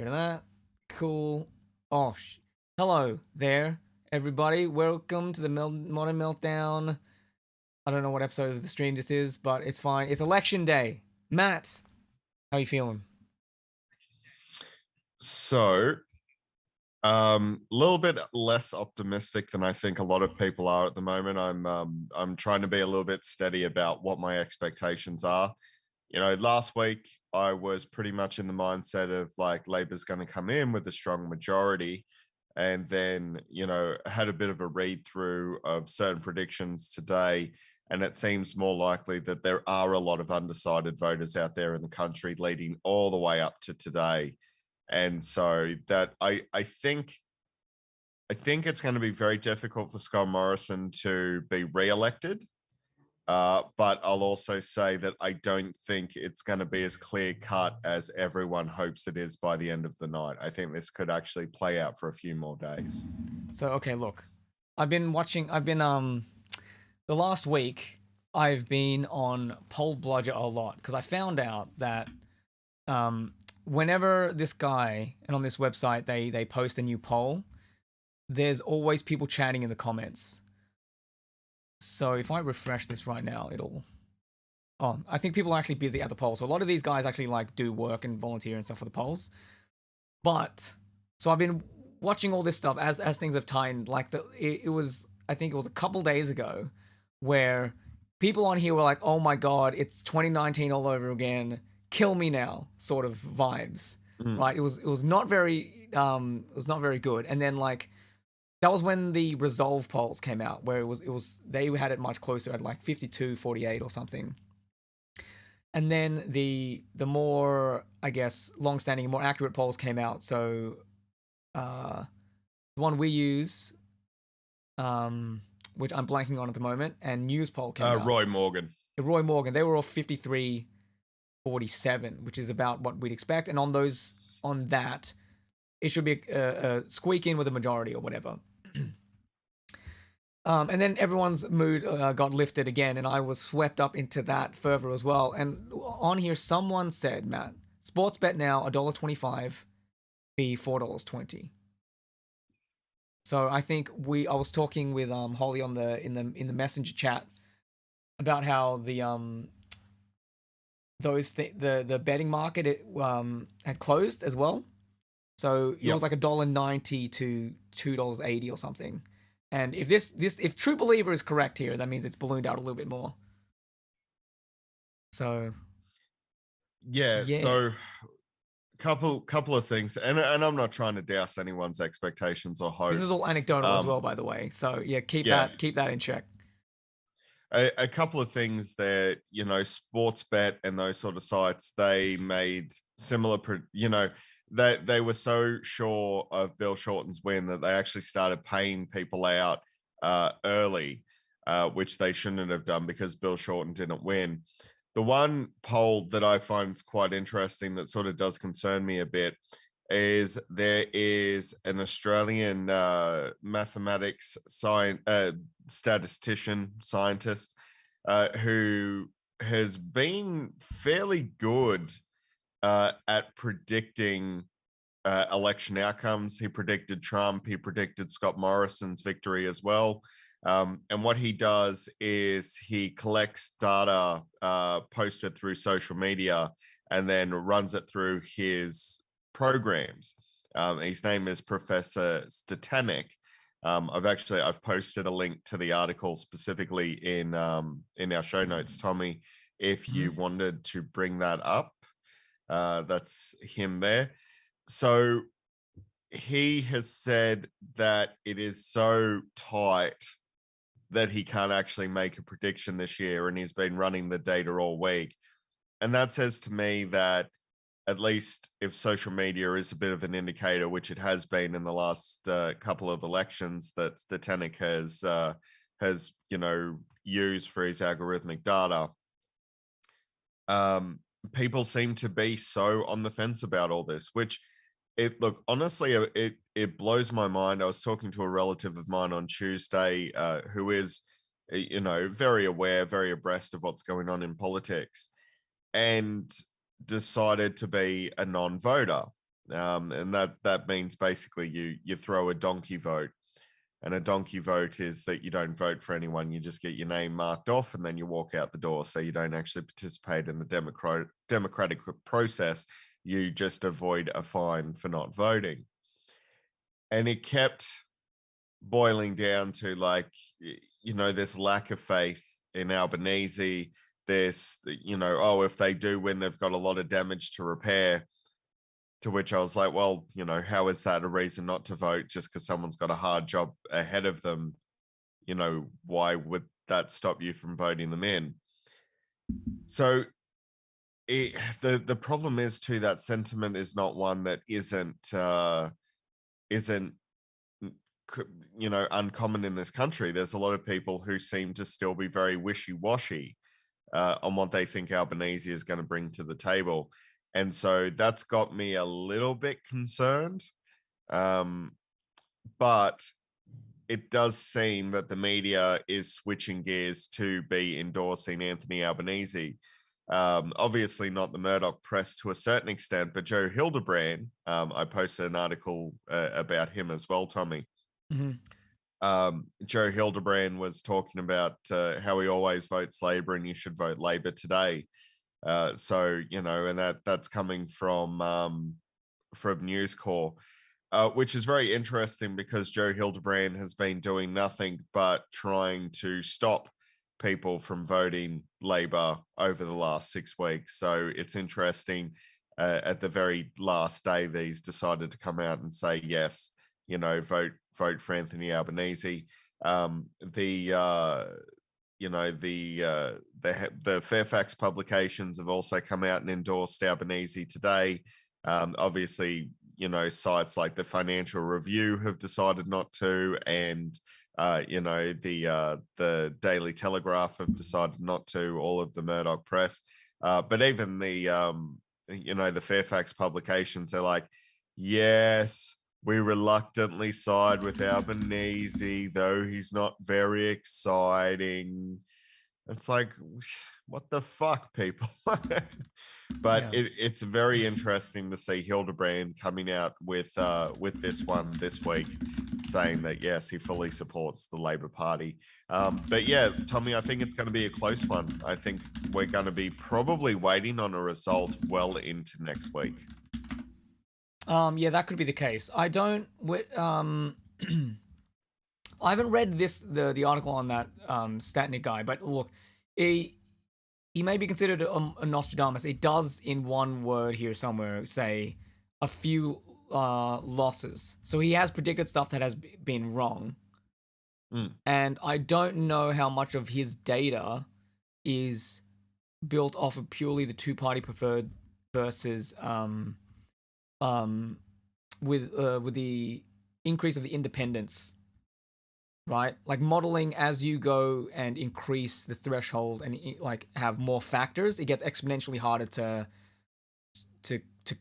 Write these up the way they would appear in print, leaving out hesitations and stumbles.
rid of that. Cool. Oh, hello there, everybody. Welcome to the Modern Meltdown. I don't know what episode of the stream this is, but it's fine. It's election day. Matt, how you feeling? So, a little bit less optimistic than I think a lot of people are at the moment. I'm trying to be a little bit steady about what my expectations are. Last week I was pretty much in the mindset of like Labor's going to come in with a strong majority, and then had a bit of a read through of certain predictions today, and it seems more likely that there are a lot of undecided voters out there in the country, leading all the way up to today. And so that I think it's going to be very difficult for Scott Morrison to be re-elected. But I'll also say that I don't think it's going to be as clear cut as everyone hopes it is by the end of the night. I think this could actually play out for a few more days. So, okay, look. The last week I've been on Poll Bludger a lot because I found out that whenever this guy and on this website they post a new poll, there's always people chatting in the comments. So if I refresh this right now, I think people are actually busy at the polls. So a lot of these guys actually like do work and volunteer and stuff for the polls. But so I've been watching all this stuff as things have tightened. Like I think it was a couple days ago where people on here were like, "Oh my god, it's 2019 all over again. Kill me now," sort of vibes. Right? It was not very good. And then like that was when the resolve polls came out, where they had it much closer at like 52-48 or something. And then the more, I guess, long-standing, more accurate polls came out. So the one we use, which I'm blanking on at the moment, and News Poll came out. Roy Morgan. Roy Morgan. They were all 53-47, which is about what we'd expect. And on that, it should be a squeak in with a majority or whatever. And then everyone's mood got lifted again, and I was swept up into that further as well. And on here, someone said, Matt, sports bet now $1.25, be $4.20. So I think I was talking with Holly in the messenger chat about how the betting market had closed as well. So it was like $1.90 to $2.80 or something. And if True Believer is correct here, that means it's ballooned out a little bit more. So yeah. So couple of things, and I'm not trying to douse anyone's expectations or hope. This is all anecdotal as well, by the way. So yeah, keep that in check. A couple of things there, sports bet and those sort of sites, they made similar, they were so sure of Bill Shorten's win that they actually started paying people out early, which they shouldn't have done because Bill Shorten didn't win. The one poll that I find is quite interesting that sort of does concern me a bit is there is an Australian mathematics statistician scientist who has been fairly good at predicting election outcomes. He predicted Trump. He predicted Scott Morrison's victory as well. And what he does is he collects data posted through social media and then runs it through his programs. His name is Professor Statanik. I've posted a link to the article specifically in our show notes, Tommy, if you wanted to bring that up. That's him there. So he has said that it is so tight that he can't actually make a prediction this year, and he's been running the data all week. And that says to me that at least if social media is a bit of an indicator, which it has been in the last couple of elections that Statanik has used for his algorithmic data, people seem to be so on the fence about all this, which honestly, it blows my mind. I was talking to a relative of mine on Tuesday who is, very aware, very abreast of what's going on in politics, and decided to be a non-voter. And that means basically you throw a donkey vote. And a donkey vote is that you don't vote for anyone, you just get your name marked off and then you walk out the door. So you don't actually participate in the democratic process. You just avoid a fine for not voting. And it kept boiling down to this lack of faith in Albanese. This, oh, if they do win, they've got a lot of damage to repair. To which I was like, well, how is that a reason not to vote just because someone's got a hard job ahead of them? Why would that stop you from voting them in? So the problem is too, that sentiment is not one that isn't uncommon in this country. There's a lot of people who seem to still be very wishy-washy on what they think Albanese is going to bring to the table. And so that's got me a little bit concerned. But it does seem that the media is switching gears to be endorsing Anthony Albanese. Obviously not the Murdoch press to a certain extent, but Joe Hildebrand, I posted an article about him as well, Tommy. Joe Hildebrand was talking about how he always votes Labor and you should vote Labor today. And that's coming from News Corp. Which is very interesting because Joe Hildebrand has been doing nothing but trying to stop people from voting Labor over the last 6 weeks. So it's interesting. At the very last day, these decided to come out and say yes, vote for Anthony Albanese. The Fairfax publications have also come out and endorsed Albanese today. Obviously, sites like the Financial Review have decided not to, and the Daily Telegraph have decided not to. All of the Murdoch press, but even the Fairfax publications, they're like, yes, we reluctantly side with Albanese, though he's not very exciting. It's like, what the fuck, people? But Yeah. it's very interesting to see Hildebrand coming out with this one this week, saying that yes, he fully supports the Labor Party. But yeah, Tommy, I think it's going to be a close one. I think we're going to be probably waiting on a result well into next week. Yeah, that could be the case. I don't. I haven't read the article on that Statnik guy, but look, he may be considered a Nostradamus. It does, in one word here somewhere, say a few losses. So he has predicted stuff that has been wrong. And I don't know how much of his data is built off of purely the two-party preferred versus with the increase of the independents, right? Like modeling as you go and increase the threshold and like have more factors, it gets exponentially harder to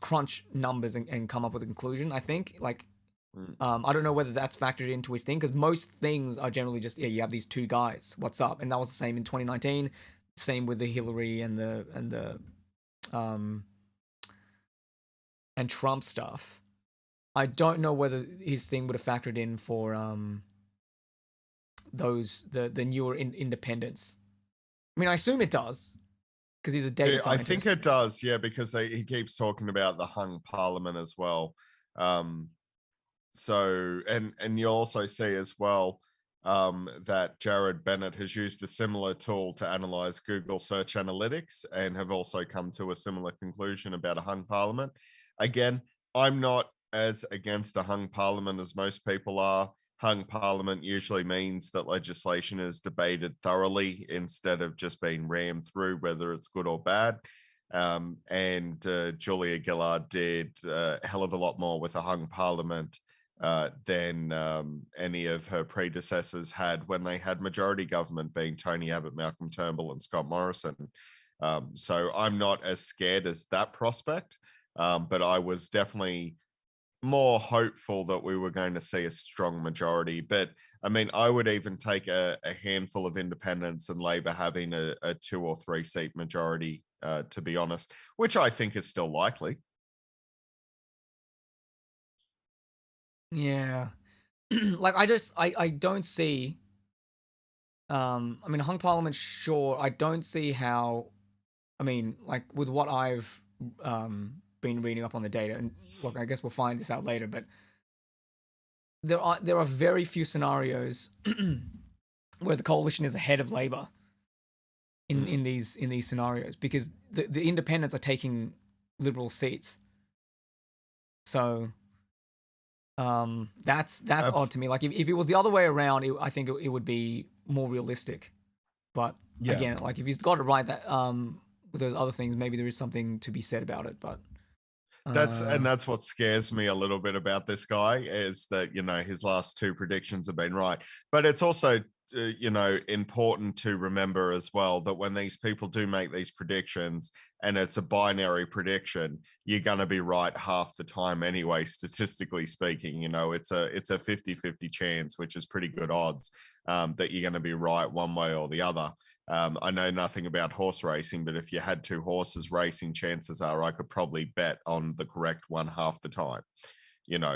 crunch numbers and come up with a conclusion. I think I don't know whether that's factored into his thing, because most things are generally just, yeah, you have these two guys, what's up? And that was the same in 2019, same with the Hillary and Trump stuff. I don't know whether his thing would have factored in for the newer independents. I mean, I assume it does because he's a data scientist. I think it does, yeah, because he keeps talking about the hung parliament as well. So, and you also see as well that Jared Bennett has used a similar tool to analyze Google search analytics and have also come to a similar conclusion about a hung parliament. Again, I'm not as against a hung parliament as most people are. Hung parliament usually means that legislation is debated thoroughly instead of just being rammed through, whether it's good or bad. And Julia Gillard did a hell of a lot more with a hung parliament than any of her predecessors had when they had majority government, being Tony Abbott, Malcolm Turnbull, and Scott Morrison. So I'm not as scared as that prospect, but I was definitely more hopeful that we were going to see a strong majority. But I mean, I would even take a handful of independents and Labor having a 2 or 3 seat majority, to be honest, which I think is still likely. Yeah. Like I don't see. I mean, hung parliament, sure. I don't see how. I mean, like with what I've been reading up on the data, and look, I guess we'll find this out later, but there are very few scenarios where the coalition is ahead of Labor Mm. in these scenarios because the independents are taking Liberal seats. So that's odd Abs- to me. Like if it was the other way around, I think it would be more realistic. But yeah. again, like if he's got it right, that with those other things, maybe there is something to be said about it. But That's what scares me a little bit about this guy is that his last two predictions have been right, but it's also important to remember as well that when these people do make these predictions and it's a binary prediction, you're going to be right half the time anyway, statistically speaking. It's a 50-50 chance, which is pretty good odds, that you're going to be right one way or the other. I know nothing about horse racing, but if you had two horses racing, chances are I could probably bet on the correct one half the time.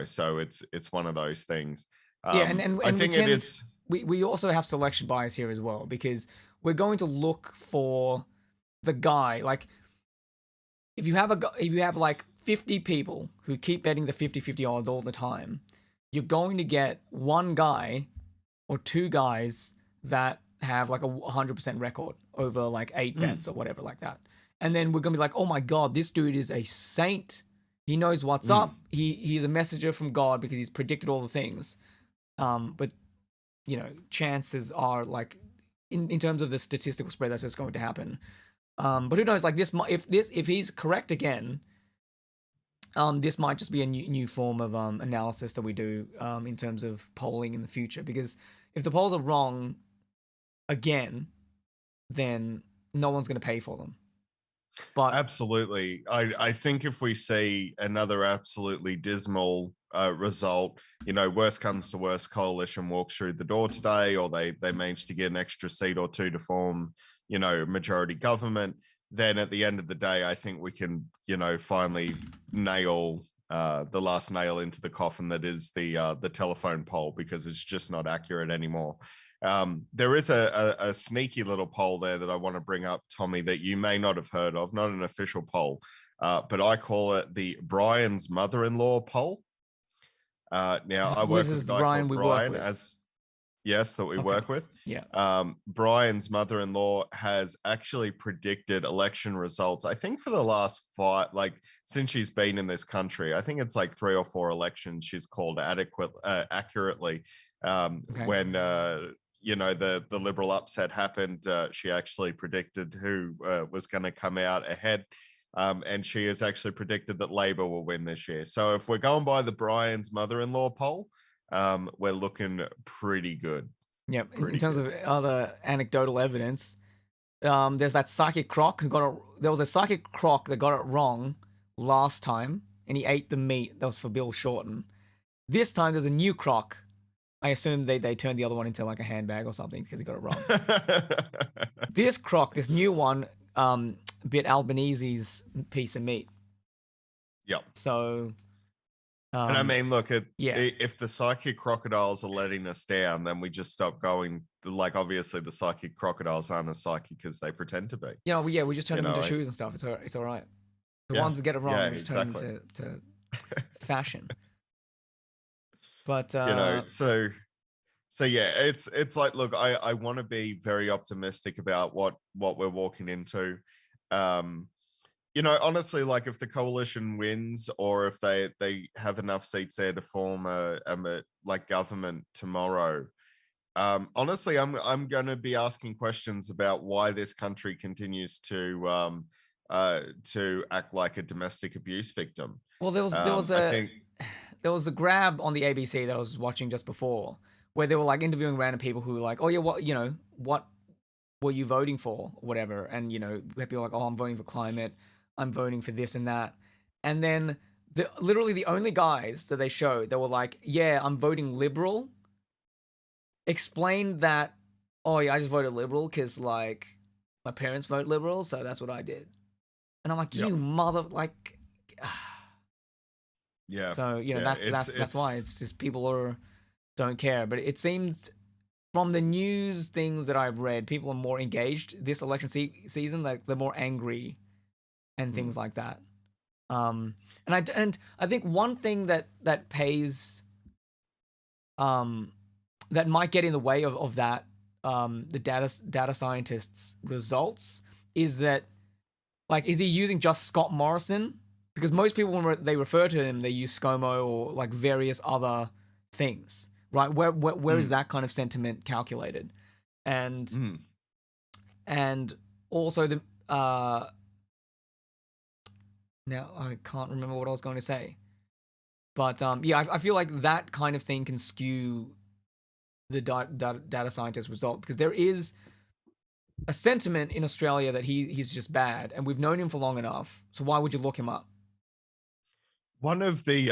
So it's one of those things. yeah, I and we think it tend is. we also have selection bias here as well because we're going to look for the guy. Like if you have like 50 people who keep betting the 50-50 odds all the time, you're going to get one guy or two guys that have like a 100% record over like 8 Mm, bets or whatever like that. And then we're going to be like, "Oh my god, this dude is a saint. He knows what's mm. up. He's a messenger from God because he's predicted all the things." But chances are like in terms of the statistical spread that's just going to happen. But who knows? Like if he's correct again, this might just be a new form of analysis that we do in terms of polling in the future. Because if the polls are wrong again, then no one's going to pay for them. But Absolutely. I think if we see another absolutely dismal result, worst comes to worst, coalition walks through the door today, or they manage to get an extra seat or two to form, majority government, then at the end of the day, I think we can, finally nail the last nail into the coffin that is the telephone poll, because it's just not accurate anymore. There is a sneaky little poll there that I want to bring up, Tommy, that you may not have heard of, not an official poll, but I call it the Brian's mother-in-law poll. Now, I this work with is a the guy Brian called we work Brian, with. that we Okay. work with. Yeah. Brian's mother-in-law has actually predicted election results, I think for the last five, like since she's been in this country. I think it's like 3 or 4 elections she's called accurately. Okay. When the liberal upset happened, she actually predicted who was going to come out ahead. And she has actually predicted that Labor will win this year. So if we're going by the Brian's mother-in-law poll, we're looking pretty good. Yep. In Pretty terms good. of other anecdotal evidence, there's that psychic croc who got it. There was a psychic croc that got it wrong last time, and he ate the meat that was for Bill Shorten. This time there's a new croc. I assume they turned the other one into like a handbag or something because he got it wrong. This croc, this new one, bit Albanese's piece of meat. Yep. So, And I mean, look, yeah, if the psychic crocodiles are letting us down, then we just stop going. Like, obviously, the psychic crocodiles aren't as psychic as they pretend to be. we just turn You them into know, shoes and stuff. It's all right. The yeah, ones that get it yeah, wrong, we just turn them exactly. to fashion. But So yeah, it's like, look, I want to be very optimistic about what we're walking into. Um, honestly, like if the coalition wins, or if they have enough seats there to form a like government tomorrow, honestly, I'm going to be asking questions about why this country continues to act like a domestic abuse victim. well, I think, there was a grab on the ABC that I was watching just before where they were like interviewing random people who were like, oh yeah, what were you voting for, or whatever, and people were like, oh, I'm voting for climate, I'm voting for this and that, and then literally the only guys that they showed that were like, yeah, I'm voting liberal, explained that, oh yeah, I just voted liberal because like my parents vote liberal, so that's what I did, and I'm like, yep. you mother, like. Yeah. So Yeah. that's why it's just people don't care. But it seems from the news things that I've read, people are more engaged this election season. Like they're more angry and mm, things like that. And I think one thing that pays that might get in the way of that the data scientists results is that, like, is he using just Scott Morrison? Because most people when they refer to him they use ScoMo or like various other things, right? Where is mm, that kind of sentiment calculated? And mm. and also the now I can't remember what I was going to say. But yeah, I feel like that kind of thing can skew the data scientist result, because there is a sentiment in Australia that he's just bad, and we've known him for long enough. So why would you look him up? One of the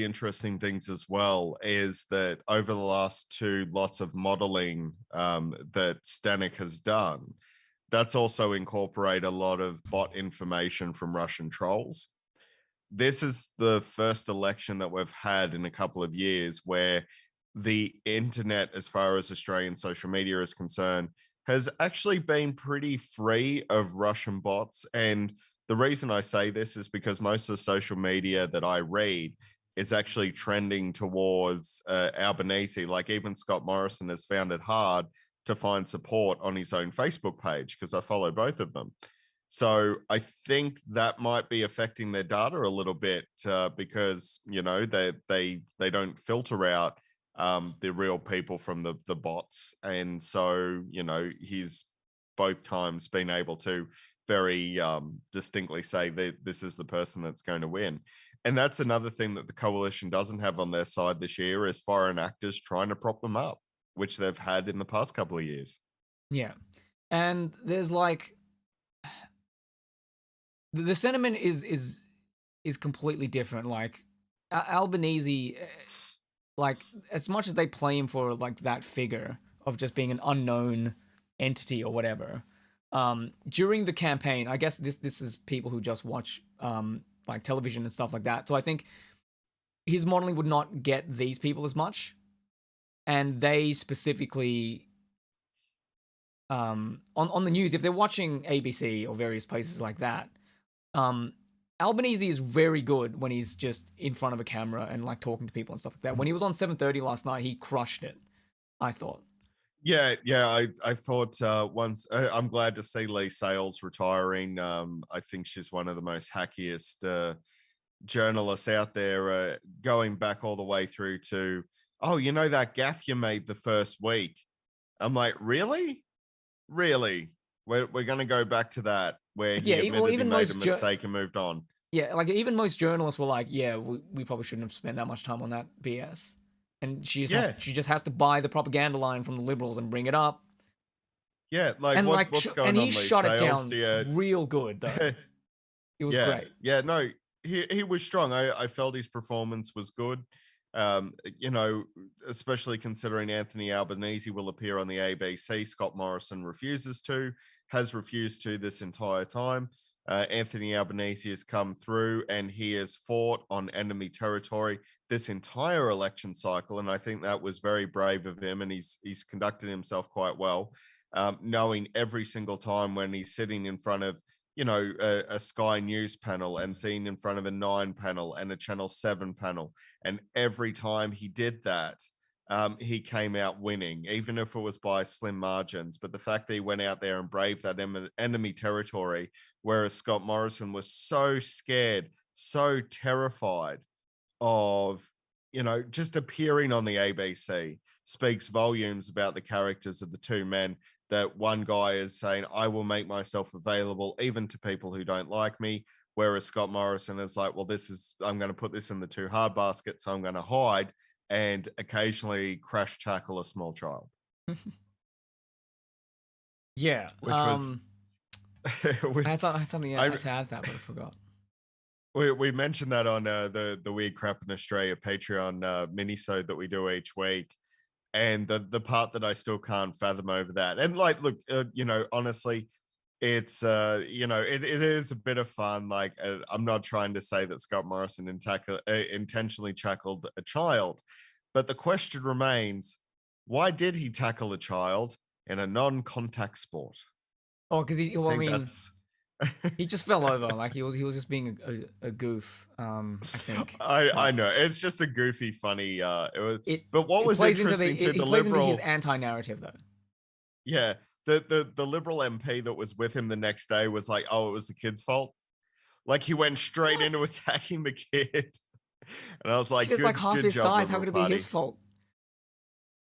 interesting things as well is that over the last two lots of modeling that Stanek has done, that's also incorporate a lot of bot information from Russian trolls. This is the first election that we've had in a couple of years where the internet, as far as Australian social media is concerned, has actually been pretty free of Russian bots. And the reason I say this is because most of the social media that I read is actually trending towards Albanese. Like even Scott Morrison has found it hard to find support on his own Facebook page because I follow both of them. So I think that might be affecting their data a little bit because they don't filter out the real people from the bots, and so he's both times been able to very distinctly say that this is the person that's going to win. And that's another thing that the coalition doesn't have on their side this year is foreign actors trying to prop them up, which they've had in the past couple of years. Yeah, and there's like the sentiment is completely different. Like Albanese, like as much as they play him for like that figure of just being an unknown entity or whatever, during the campaign, I guess this is people who just watch like television and stuff like that. So I think his modeling would not get these people as much, and they specifically on the news, if they're watching ABC or various places like that, um Albanese is very good when he's just in front of a camera and like talking to people and stuff like that. When he was on 7:30 last night, he crushed it, I thought. Yeah. I thought once I'm glad to see Lee Sales retiring. I think she's one of the most hackiest journalists out there, going back all the way through to, oh, that gaff you made the first week. I'm like, really? We're going to go back to that where Like, he yeah, well, admitted he even made a mistake and moved on. yeah, like even most journalists were like, yeah, we probably shouldn't have spent that much time on that BS. And Yeah, she just has to buy the propaganda line from the liberals and bring it up. yeah. Like And like what's and going he on, Lee shut it Sales? down Do you real good though. It was Yeah, great. yeah, no, he was strong. I felt his performance was good. You know, especially considering Anthony Albanese will appear on the ABC. Scott Morrison has refused to this entire time. Anthony Albanese has come through and he has fought on enemy territory this entire election cycle, and I think that was very brave of him. And he's conducted himself quite well, knowing every single time when he's sitting in front of a Sky News panel and seen in front of a 9 panel and a Channel 7 panel. And every time he did that, he came out winning, even if it was by slim margins. But the fact that he went out there and braved that enemy territory, whereas Scott Morrison was so scared, so terrified of, just appearing on the ABC, speaks volumes about the characters of the two men. That one guy is saying, I will make myself available even to people who don't like me. Whereas Scott Morrison is like, well, I'm going to put this in the too hard basket, so I'm going to hide and occasionally crash tackle a small child. Yeah. Which was, I had something to I, add to that, but I forgot. we mentioned that on the Weird Crap in Australia Patreon minisode that we do each week. And the part that I still can't fathom over that. And like, look, honestly, it's it is a bit of fun. Like, I'm not trying to say that Scott Morrison intentionally tackled a child, but the question remains: why did he tackle a child in a non-contact sport? Oh, because I I think mean, that's. he just fell over. Like he was just being a goof. I think. I But know it's just a goofy, funny. It was, it but what it was plays into interesting too, he the plays into his liberal, anti-narrative though. yeah, the liberal MP that was with him the next day was like, "Oh, it was the kid's fault." Like he went straight What? into attacking the kid, and I was The kid like, is like half good his job, size. How Liberal could it be his Party." fault?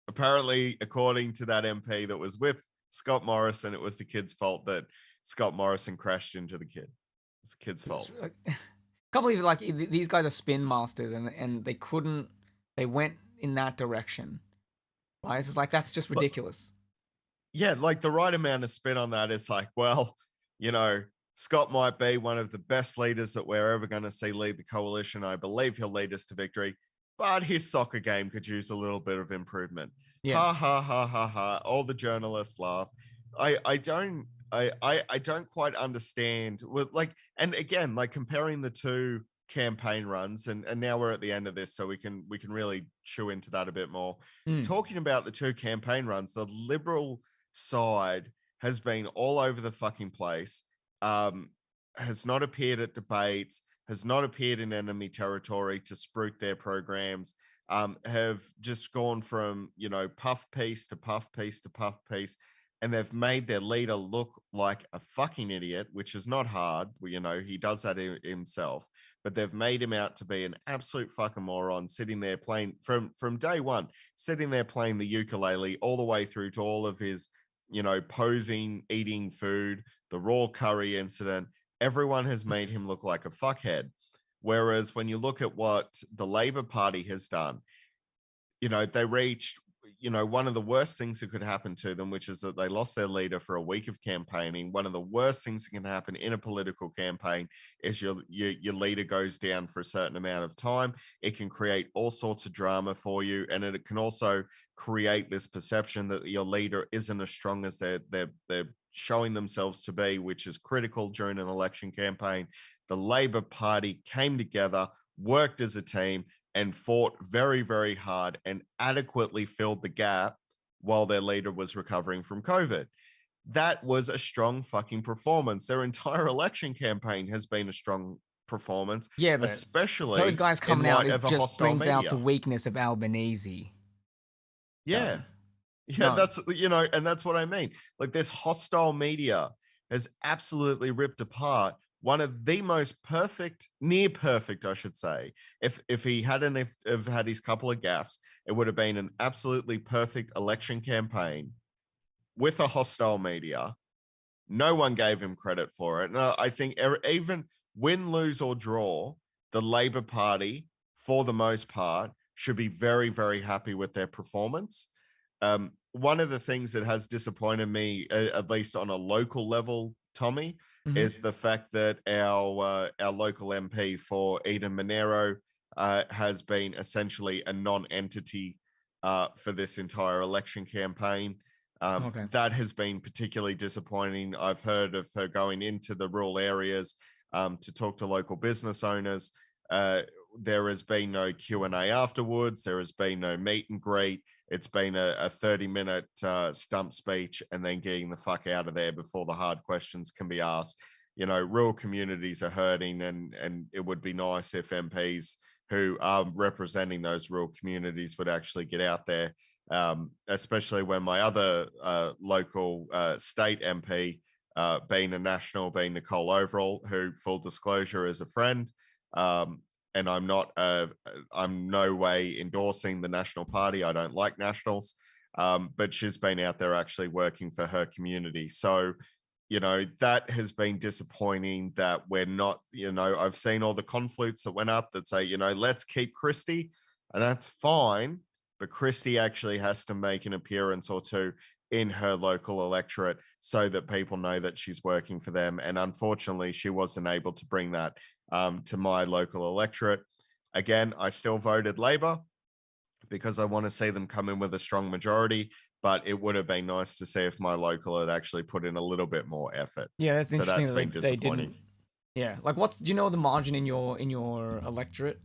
Apparently, according to that MP that was with Scott Morrison, it was the kid's fault that Scott Morrison crashed into the kid. It's the kid's fault. Can't believe like these guys are spin masters and they went in that direction. Right? It's just like that's just But ridiculous. yeah, like the right amount of spin on that is like, well, you know, Scott might be one of the best leaders that we're ever going to see lead the coalition. I believe he'll lead us to victory, but his soccer game could use a little bit of improvement. Yeah. Ha ha ha ha ha. All the journalists laugh. I don't quite understand. Like, and again, like comparing the two campaign runs, and now we're at the end of this, so we can really chew into that a bit more. Mm. Talking about the two campaign runs, the Liberal side has been all over the fucking place, has not appeared at debates, has not appeared in enemy territory to spruik their programs, have just gone from, puff piece to puff piece to puff piece. And they've made their leader look like a fucking idiot, which is not hard. He does that himself, but they've made him out to be an absolute fucking moron, sitting there playing from day one, sitting there playing the ukulele all the way through to all of his posing, eating food, the raw curry incident. Everyone has made him look like a fuckhead. Whereas when you look at what the Labor Party has done, they reached, one of the worst things that could happen to them, which is that they lost their leader for a week of campaigning. One of the worst things that can happen in a political campaign is your leader goes down for a certain amount of time. It can create all sorts of drama for you, and it can also create this perception that your leader isn't as strong as they're showing themselves to be, which is critical during an election campaign. The Labor Party came together, worked as a team, and fought very, very hard and adequately filled the gap while their leader was recovering from COVID. That was a strong fucking performance. Their entire election campaign has been a strong performance, Yeah, but those especially guys in coming out light it of a just hostile brings out the media. weakness of Albanese. So Yeah. Yeah, no. and that's what I mean. Like, this hostile media has absolutely ripped apart one of the most perfect, near perfect, I should say. If he hadn't have had his couple of gaffes, it would have been an absolutely perfect election campaign with a hostile media. No one gave him credit for it. And I think even win, lose, or draw, the Labor Party, for the most part, should be very, very happy with their performance. One of the things that has disappointed me, at least on a local level, Tommy, Mhm. is the fact that our local MP for Eden Monero has been essentially a non-entity for this entire election campaign. Okay. That has been particularly disappointing. I've heard of her going into the rural areas to talk to local business owners. There has been no Q&A afterwards. There has been no meet and greet. It's been a 30-minute stump speech and then getting the fuck out of there before the hard questions can be asked. Rural communities are hurting, and it would be nice if MPs who are representing those rural communities would actually get out there, especially when my other local state MP, being a national, being Nicole Overall, who, full disclosure, is a friend. And I'm no way endorsing the National Party. I don't like nationals, but she's been out there actually working for her community. So, that has been disappointing that we're not, I've seen all the conflicts that went up that say, let's keep Christie, and that's fine. But Christie actually has to make an appearance or two in her local electorate so that people know that she's working for them. And unfortunately, she wasn't able to bring that to my local electorate. Again, I still voted Labor because I want to see them come in with a strong majority. but it would have been nice to see if my local had actually put in a little bit more effort. Yeah, that's So interesting that's that been they disappointing. didn't. Yeah, like do you know the margin in your electorate?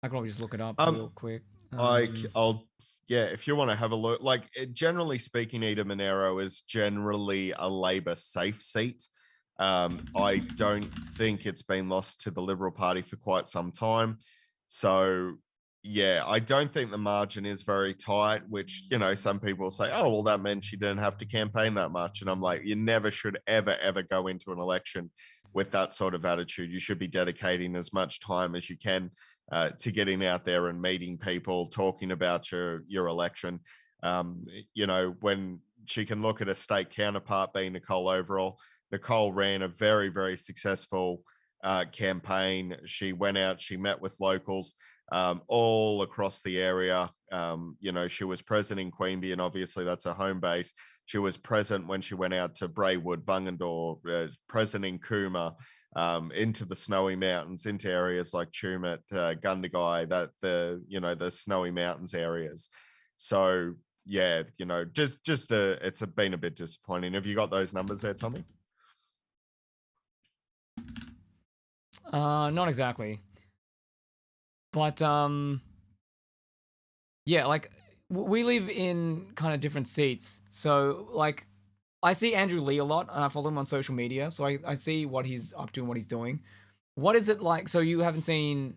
I can probably just look it up Um, real quick. I'll yeah, if you want to have a look, like generally speaking, Ida Monero is generally a Labor safe seat. I don't think it's been lost to the Liberal Party for quite some time. So yeah, I don't think the margin is very tight, which, some people say, oh, well, that meant she didn't have to campaign that much. And I'm like, you never should ever go into an election with that sort of attitude. You should be dedicating as much time as you can to getting out there and meeting people, talking about your election. When she can look at a state counterpart being Nicole Overall. Nicole ran a very, very successful campaign. She went out, she met with locals all across the area. She was present in Queanbeyan, and obviously that's her home base. She was present when she went out to Braywood, Bungendore, present in Cooma, into the snowy mountains, into areas like Tumut, Gundagai, the snowy mountains areas. So yeah, it's been a bit disappointing. Have you got those numbers there, Tommy? Not exactly, but yeah, like we live in kind of different seats, so like I see Andrew Lee a lot, and I follow him on social media, so I see what he's up to and what he's doing. What is it like? So you haven't seen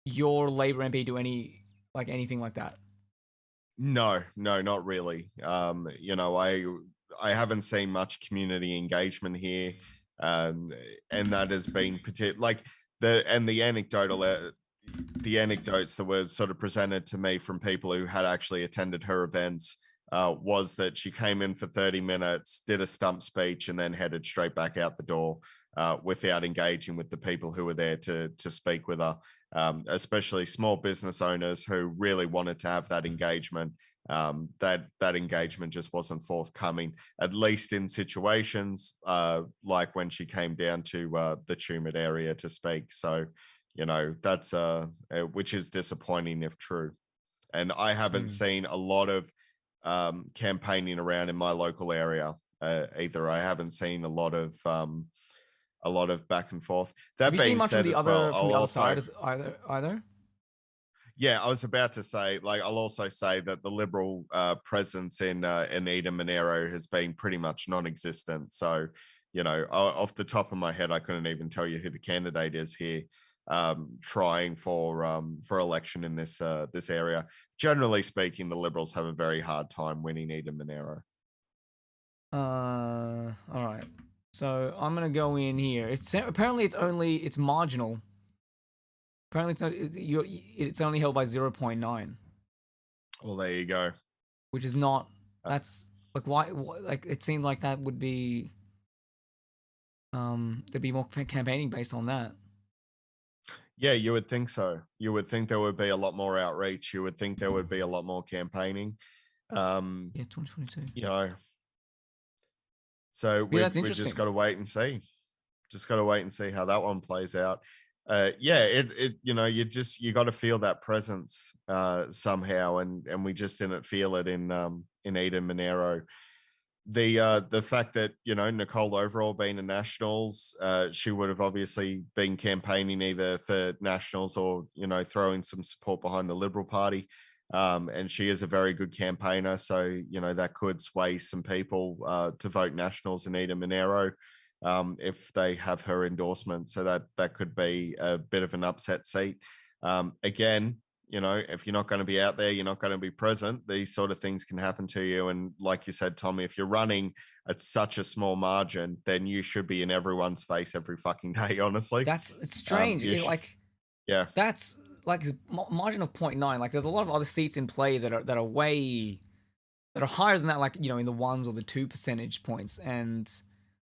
your Labour MP do anything like that? No, not really. I haven't seen much community engagement here, and that has been like the anecdotes that were sort of presented to me from people who had actually attended her events was that she came in for 30 minutes, did a stump speech, and then headed straight back out the door without engaging with the people who were there to speak with her. Especially small business owners who really wanted to have that engagement. That engagement just wasn't forthcoming, at least in situations like when she came down to the Tumut area to speak. So, that's which is disappointing if true. And I haven't seen a lot of campaigning around in my local area either. I haven't seen a lot of back and forth. Have That you seen being much from said, the as well, other from I'll the other also side either? yeah, I was about to say, like, I'll also say that the Liberal presence in Eden Monero has been pretty much non-existent. So, off the top of my head, I couldn't even tell you who the candidate is here, trying for election in this area. Generally speaking, the Liberals have a very hard time winning Eden Monero. All right. So I'm gonna go in here. Apparently it's marginal. Apparently it's only held by 0.9, Well, there you go. which is not. Uh, That's like why like it seemed like that would be there'd be more campaigning based on that. Yeah, you would think so. You would think there would be a lot more outreach. You would think there would be a lot more campaigning. Yeah, 2022. You know, So Yeah, we've that's we've just interesting. got to wait and see. Just got to wait and see how that one plays out. Yeah, you got to feel that presence somehow, and we just didn't feel it in Eden Monero. The fact that Nicole Overall being a Nationals, she would have obviously been campaigning either for Nationals or throwing some support behind the Liberal Party. And she is a very good campaigner, so that could sway some people to vote Nationals in Eden Monero if they have her endorsement. So that could be a bit of an upset seat. Again, if you're not going to be out there, you're not going to be present, these sort of things can happen to you. And like you said, Tommy, if you're running at such a small margin, then you should be in everyone's face every fucking day, honestly. It's strange. Like Yeah. that's like margin of 0.9. Like there's a lot of other seats in play that are higher than that, like in the 1s or the 2 percentage points, and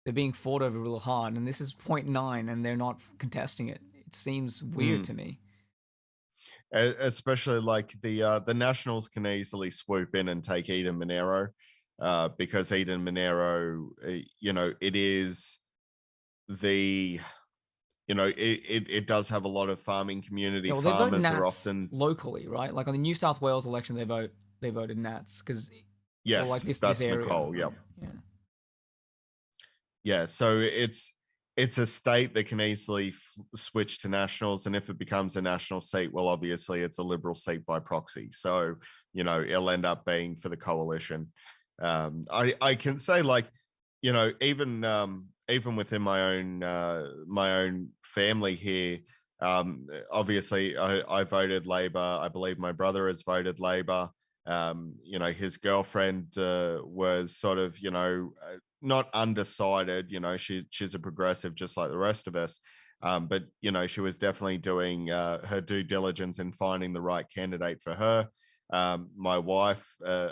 they're being fought over real hard. And this is 0.9, and they're not contesting it. It seems weird to me. Especially like the Nationals can easily swoop in and take Eden Monero because Eden Monero, it is the it does have a lot of farming community. Yeah, well, they vote Farmers are Nats often locally, right? Like on the New South Wales election, they vote they voted Nats because for like Yes, this that's area, Nicole. right? Yep. Yeah. Yeah, so it's a state that can easily switch to nationals, and if it becomes a national seat, well, obviously it's a Liberal seat by proxy. So it'll end up being for the coalition. I can say, like, even within my own family here, obviously I voted Labor. I believe my brother has voted Labor. His girlfriend was sort of not undecided. She's a progressive just like the rest of us. But she was definitely doing her due diligence in finding the right candidate for her. My wife,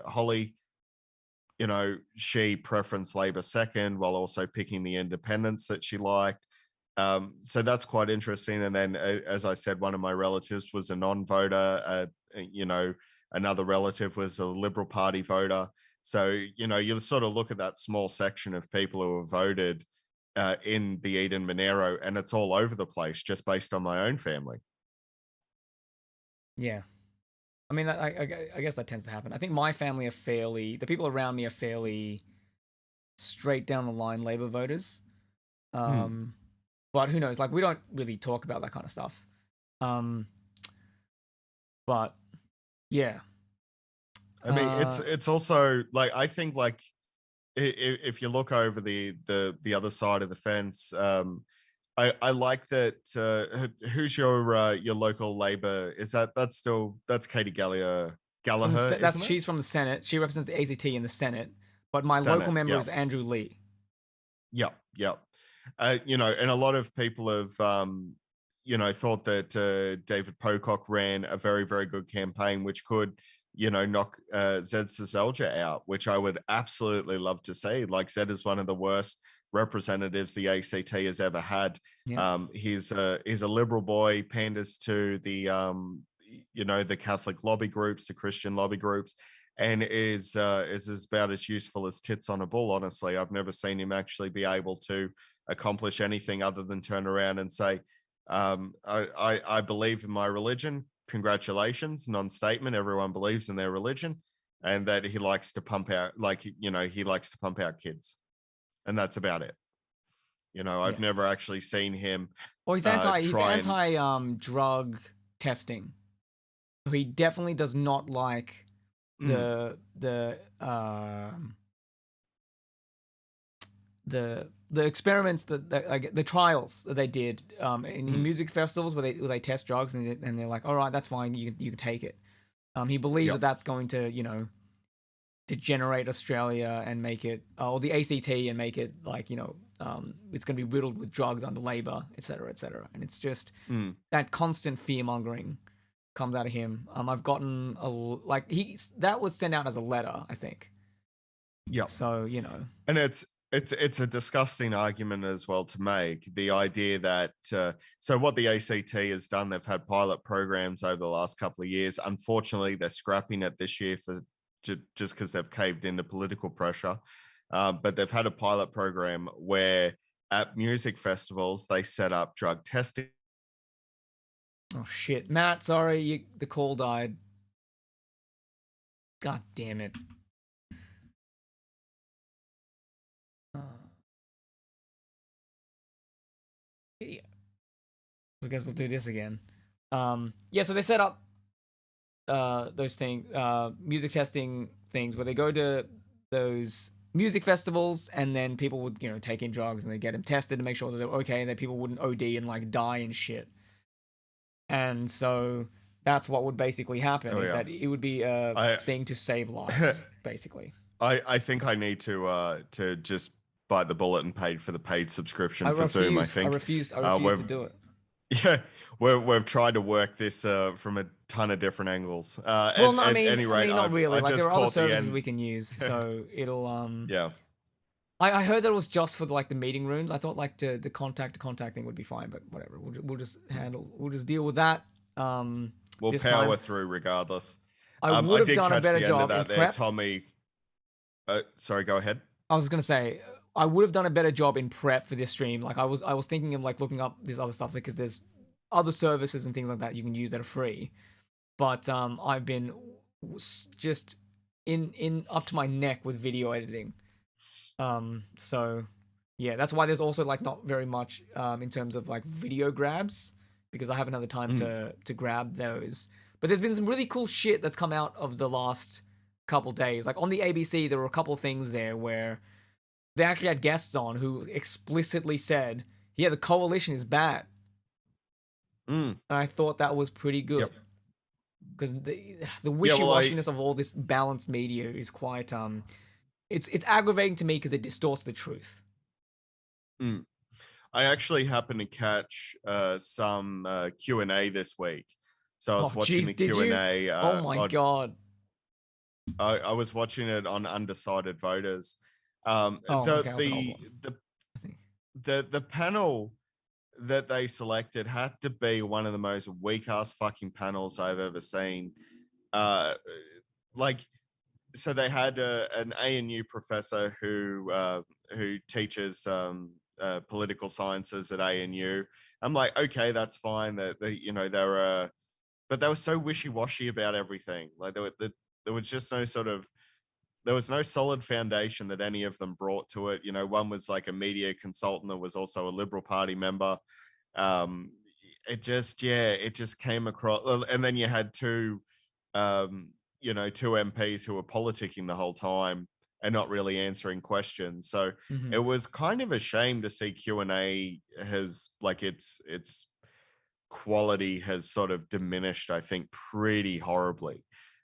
Holly, she preferenced Labor second while also picking the independents that she liked. So that's quite interesting. And then, as I said, one of my relatives was a non-voter. Another relative was a Liberal Party voter. So, you sort of look at that small section of people who have voted in the Eden Monero, and it's all over the place just based on my own family. Yeah. I mean, I guess that tends to happen. I think my family are the people around me are fairly straight down the line Labor voters. Hmm. But who knows? Like, we don't really talk about that kind of stuff. Um, but yeah. I mean, it's also like, I think, like, if you look over the other side of the fence, I like that. Who's your local Labor? That's Katie Gallagher, isn't it? She's from the Senate. She represents the ACT in the Senate. But my local Senate. member Yeah. is Andrew Lee. Yep, yep. And a lot of people have, thought that David Pocock ran a very, very good campaign, which could, knock Zed Seselja out, which I would absolutely love to see. Like, Zed is one of the worst representatives the ACT has ever had. Yeah. He's a liberal boy, panders to the Catholic lobby groups, the Christian lobby groups, and is about as useful as tits on a bull. Honestly, I've never seen him actually be able to accomplish anything other than turn around and say, I believe in my religion. Congratulations, non-statement. Everyone believes in their religion, and that he likes to pump out, he likes to pump out kids, and that's about it. I've Yeah. never actually seen him Well, he's try and. anti drug testing. So he definitely does not like Mm, the experiments that the trials that they did in mm, music festivals where they test drugs and they're like, all right, that's fine, you can take it. He believes that yep. that's going to degenerate Australia and make it or the ACT and make it like it's going to be riddled with drugs under Labor, etc., etc. And it's just Mm, that constant fear mongering comes out of him. I've gotten that was sent out as a letter, I think. yep. So And it's a disgusting argument as well to make, the idea that so what the ACT has done, they've had pilot programs over the last couple of years. Unfortunately, they're scrapping it this year just because they've caved into political pressure. But they've had a pilot program where at music festivals they set up drug testing. oh shit, Matt, sorry, the call died. God damn it. Uh, yeah. So I guess we'll do this again. Yeah, so they set up those things, music testing things where they go to those music festivals and then people would, take in drugs and they get them tested to make sure that they're okay and that people wouldn't OD and like die and shit. And so that's what would basically happen Oh is yeah, that it would be a I thing to save lives, basically. I think I need to just bite the bullet and pay for the paid subscription I for Zoom. I refuse. I think refuse. I refuse to we've do it. yeah, we've tried to work this from a ton of different angles. Well, no, At any I rate, mean, not really. I Like there just are other caught the services end. we can use, so it'll Yeah. I heard that it was just for like the meeting rooms. I thought like the contact to contact thing would be fine, but whatever. We'll just deal with that. We'll This power time through regardless. I would I have did done a catch better the end of job in that there, prep. Tommy. Sorry, go ahead. I was gonna say I would have done a better job in prep for this stream. Like I was thinking of like looking up this other stuff because there's other services and things like that you can use that are free. But I've been just in up to my neck with video editing. So yeah, that's why there's also like not very much in terms of like video grabs, because I haven't had the time to grab those. But there's been some really cool shit that's come out of the last couple days. Like on the ABC, there were a couple things there where they actually had guests on who explicitly said, "Yeah, the coalition is bad." Mm. And I thought that was pretty good. Yep. Because the Yeah, well, wishy-washiness of all this balanced media is quite it's aggravating to me because it distorts the truth. I actually happened to catch some Q&A this week. So I was watching the did you? Q&A. Oh my god. I was watching it on Undecided Voters. Okay, I was an old one. I think. The panel that they selected had to be one of the most weak ass fucking panels I've ever seen. Like, so they had an ANU professor who teaches political sciences at ANU. I'm like, okay, that's fine. That you know they're but they were so wishy-washy about everything. Like there was just no sort of there was no solid foundation that any of them brought to it. You know, one was like a media consultant that was also a Liberal Party member. Um, it just came across, and then you had two MPs who were politicking the whole time and not really answering questions. So it was kind of a shame to see Q&A has like its quality has sort of diminished, I think, pretty horribly.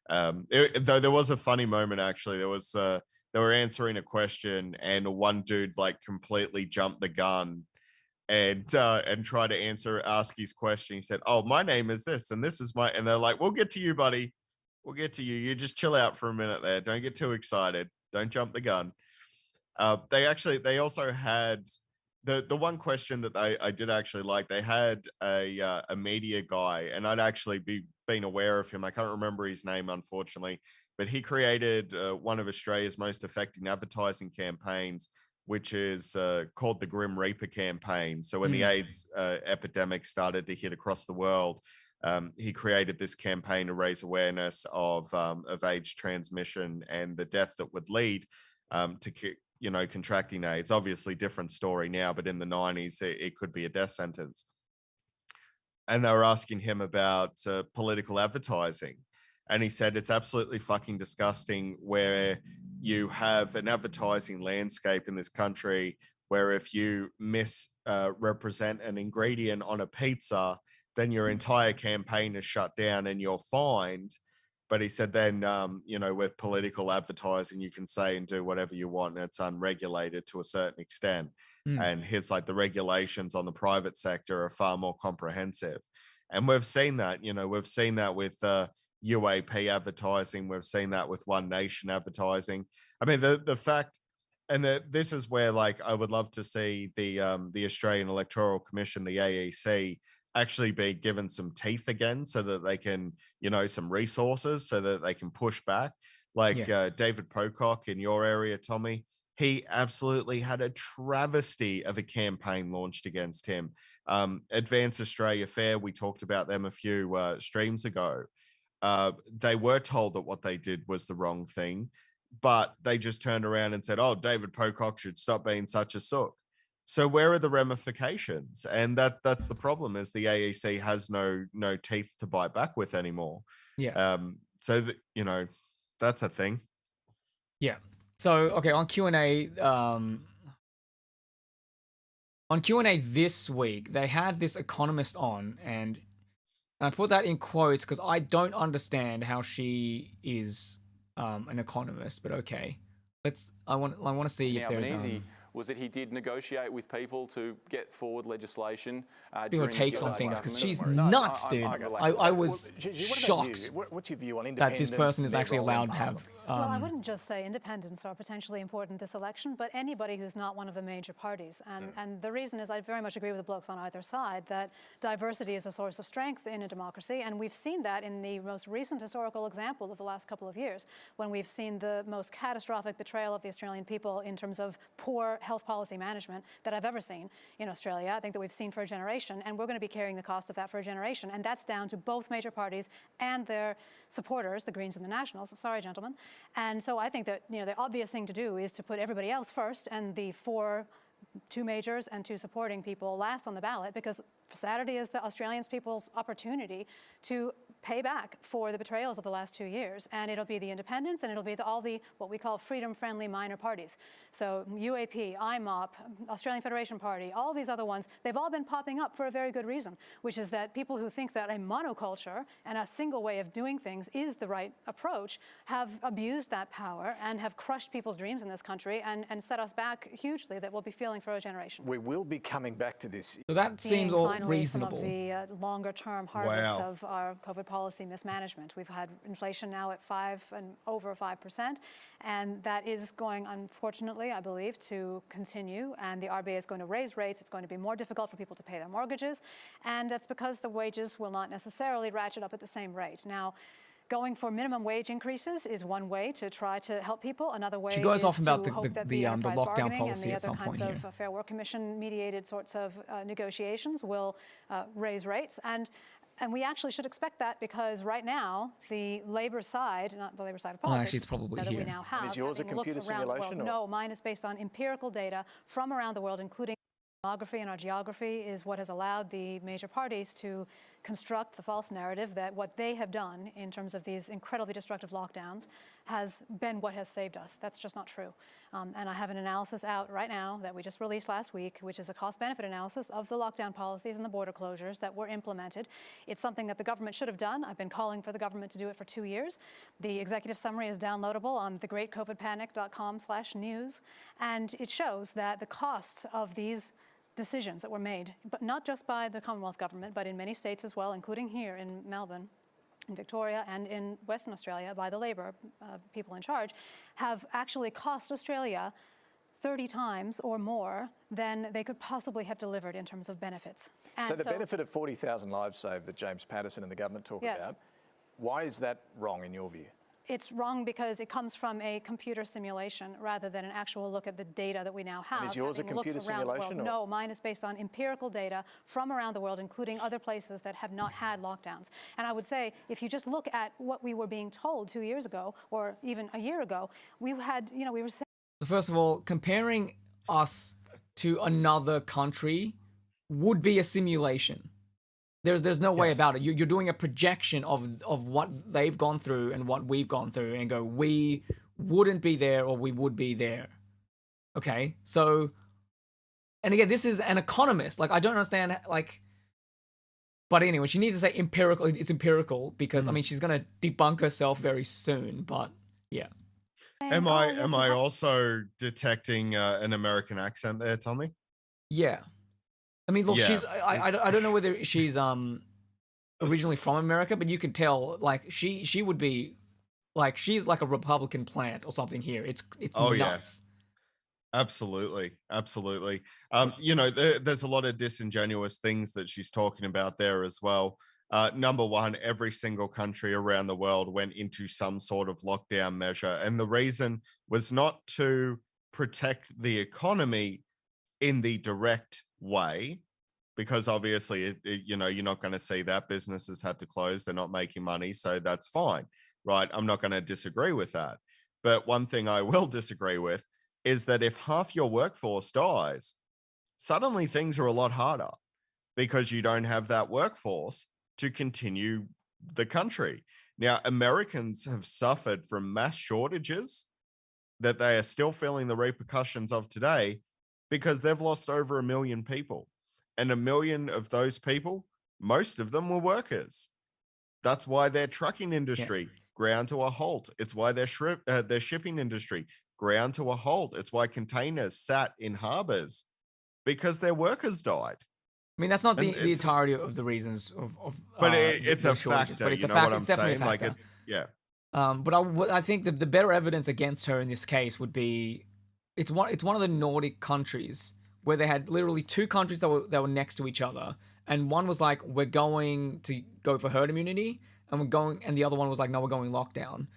Though there was a funny moment actually. There was they were answering a question and one dude like completely jumped the gun and try to ask his question. He said, "Oh, my name is this, and this is my," and they're like, "We'll get to you, buddy. We'll get to you. You just chill out for a minute there. Don't get too excited. Don't jump the gun." They also had the one question that I did actually like. They had a media guy, and I'd actually been aware of him. I can't remember his name, unfortunately, but he created one of Australia's most effective advertising campaigns, which is called the Grim Reaper campaign. So when the AIDS epidemic started to hit across the world, he created this campaign to raise awareness of AIDS transmission and the death that would lead to contracting AIDS. Obviously, different story now, but in the 90s, it could be a death sentence. And they were asking him about political advertising. And he said, it's absolutely fucking disgusting where you have an advertising landscape in this country where if you misrepresent an ingredient on a pizza, then your entire campaign is shut down and you're fined. But he said then, with political advertising, you can say and do whatever you want, and it's unregulated to a certain extent. And his the regulations on the private sector are far more comprehensive. And we've seen that, we've seen that with UAP advertising. We've seen that with One Nation advertising. I mean, the fact, and this is where I would love to see the Australian Electoral Commission, the AEC, actually be given some teeth again so that they can, some resources so that they can push back. David Pocock in your area, Tommy, he absolutely had a travesty of a campaign launched against him. Advance Australia Fair, we talked about them a few streams ago. They were told that what they did was the wrong thing, but they just turned around and said, "Oh, David Pocock should stop being such a sook." So where are the ramifications? And that's the problem, is the AEC has no teeth to bite back with anymore. Yeah. So that's a thing. Yeah. So okay, on Q&A, this week, they had this economist on, and I put that in quotes because I don't understand how she is an economist, but okay. I want to see if there's was that he did negotiate with people to get forward legislation. Do her takes on things because she's nuts, dude. I was shocked What's your view on that this person is actually allowed to have. Well, I wouldn't just say independents are potentially important this election, but anybody who's not one of the major parties. And the reason is I very much agree with the blokes on either side that diversity is a source of strength in a democracy. And we've seen that in the most recent historical example of the last couple of years, when we've seen the most catastrophic betrayal of the Australian people in terms of poor health policy management that I've ever seen in Australia. I think that we've seen for a generation, and we're going to be carrying the cost of that for a generation. And that's down to both major parties and their supporters, the Greens and the Nationals. Sorry, gentlemen. And so I think that, the obvious thing to do is to put everybody else first, and the two majors and two supporting people last on the ballot, because Saturday is the Australian people's opportunity to pay back for the betrayals of the last 2 years. And it'll be the independents, and it'll be all the what we call freedom-friendly minor parties. So UAP, IMOP, Australian Federation Party, all these other ones, they've all been popping up for a very good reason, which is that people who think that a monoculture and a single way of doing things is the right approach have abused that power and have crushed people's dreams in this country and set us back hugely, that we'll be feeling for a generation. We will be coming back to this. So that seems all reasonable. Some of the longer-term harvests of our COVID policy mismanagement. We've had inflation now at over 5%, and that is going, unfortunately, I believe, to continue. And the RBA is going to raise rates. It's going to be more difficult for people to pay their mortgages, and that's because the wages will not necessarily ratchet up at the same rate. Now, going for minimum wage increases is one way to try to help people. Another way She goes is off about to hope that the lockdown policy and at the some other point kinds here. of Fair Work Commission mediated sorts of negotiations will raise rates. And we actually should expect that, because right now the Labour side, not the Labour side of politics, actually, it's probably that here. we now have, And is yours a having looked computer around the world. simulation, or? No, mine is based on empirical data from around the world, including demography, and our geography is what has allowed the major parties to construct the false narrative that what they have done in terms of these incredibly destructive lockdowns has been what has saved us. That's just not true. And I have an analysis out right now that we just released last week, which is a cost-benefit analysis of the lockdown policies and the border closures that were implemented. It's something that the government should have done. I've been calling for the government to do it for 2 years. The executive summary is downloadable on thegreatcovidpanic.com/news, and it shows that the costs of these decisions that were made, but not just by the Commonwealth government, but in many states as well, including here in Melbourne, in Victoria, and in Western Australia by the Labor people in charge, have actually cost Australia 30 times or more than they could possibly have delivered in terms of benefits. And so the benefit of 40,000 lives saved that James Patterson and the government talk about, why is that wrong in your view? It's wrong because it comes from a computer simulation rather than an actual look at the data that we now have. And is yours a computer simulation? Or? No, mine is based on empirical data from around the world, including other places that have not had lockdowns. And I would say, if you just look at what we were being told 2 years ago, or even a year ago, we had, we were saying... So first of all, comparing us to another country would be a simulation. There's no way about it. You're doing a projection of what they've gone through and what we've gone through, and go, we wouldn't be there or we would be there. Okay, so, and again, this is an economist. Like, I don't understand, like, but anyway, she needs to say empirical. It's empirical because, I mean, she's going to debunk herself very soon, but yeah. Am I also detecting an American accent there, Tommy? Yeah. I mean, look, she's, I don't know whether she's originally from America, but you can tell, like, she would be, like, she's like a Republican plant or something here. It's nuts. Yeah. Absolutely. There's a lot of disingenuous things that she's talking about there as well. Number one, every single country around the world went into some sort of lockdown measure, and the reason was not to protect the economy in the direct way, because obviously you're not going to see that. Businesses had to close, they're not making money, so that's fine, right? I'm not going to disagree with that. But one thing I will disagree with is that if half your workforce dies, suddenly things are a lot harder, because you don't have that workforce to continue the country. Now, Americans have suffered from mass shortages that they are still feeling the repercussions of today, because they've lost over 1 million people. And 1 million of those people, most of them were workers. That's why their trucking industry ground to a halt. It's why their shipping industry ground to a halt. It's why containers sat in harbors, because their workers died. I mean, that's not the entirety of the reasons of but it's a shortages, factor. but it's you a know factor. what I'm It's definitely saying? a factor. Like, it's, yeah. But I think the better evidence against her in this case would be, it's one of the Nordic countries where they had literally 2 countries that were next to each other, and one was like, we're going to go for herd immunity, and the other one was like, no, we're going lockdown.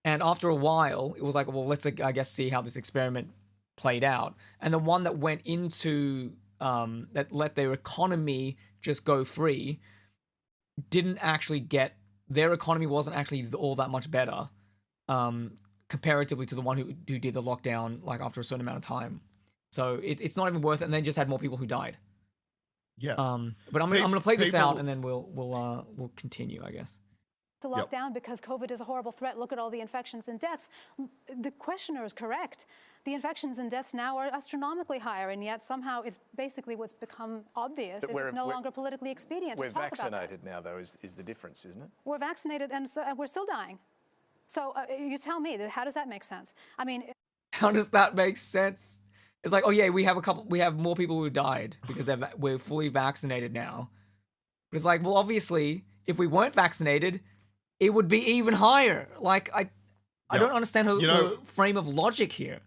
And after a while, it was like, well, let's, I guess, see how this experiment played out. And the one that went into that let their economy just go free didn't actually their economy wasn't actually all that much better. comparatively to the one who did the lockdown like after a certain amount of time. So it's not even worth it. And then just had more people who died. Yeah. But I'm gonna play this out, people- and then we'll continue, I guess. To lock down because COVID is a horrible threat. Look at all the infections and deaths. The questioner is correct. The infections and deaths now are astronomically higher, and yet somehow it's basically what's become obvious is it's no longer politically expedient to talk about that. We're vaccinated now, though, is the difference, isn't it? We're vaccinated, and we're still dying. So you tell me, how does that make sense? I mean, how does that make sense? It's like, oh yeah, we have more people who died because we're fully vaccinated now. But it's like, well, obviously, if we weren't vaccinated, it would be even higher. Like, I don't understand her frame of logic here.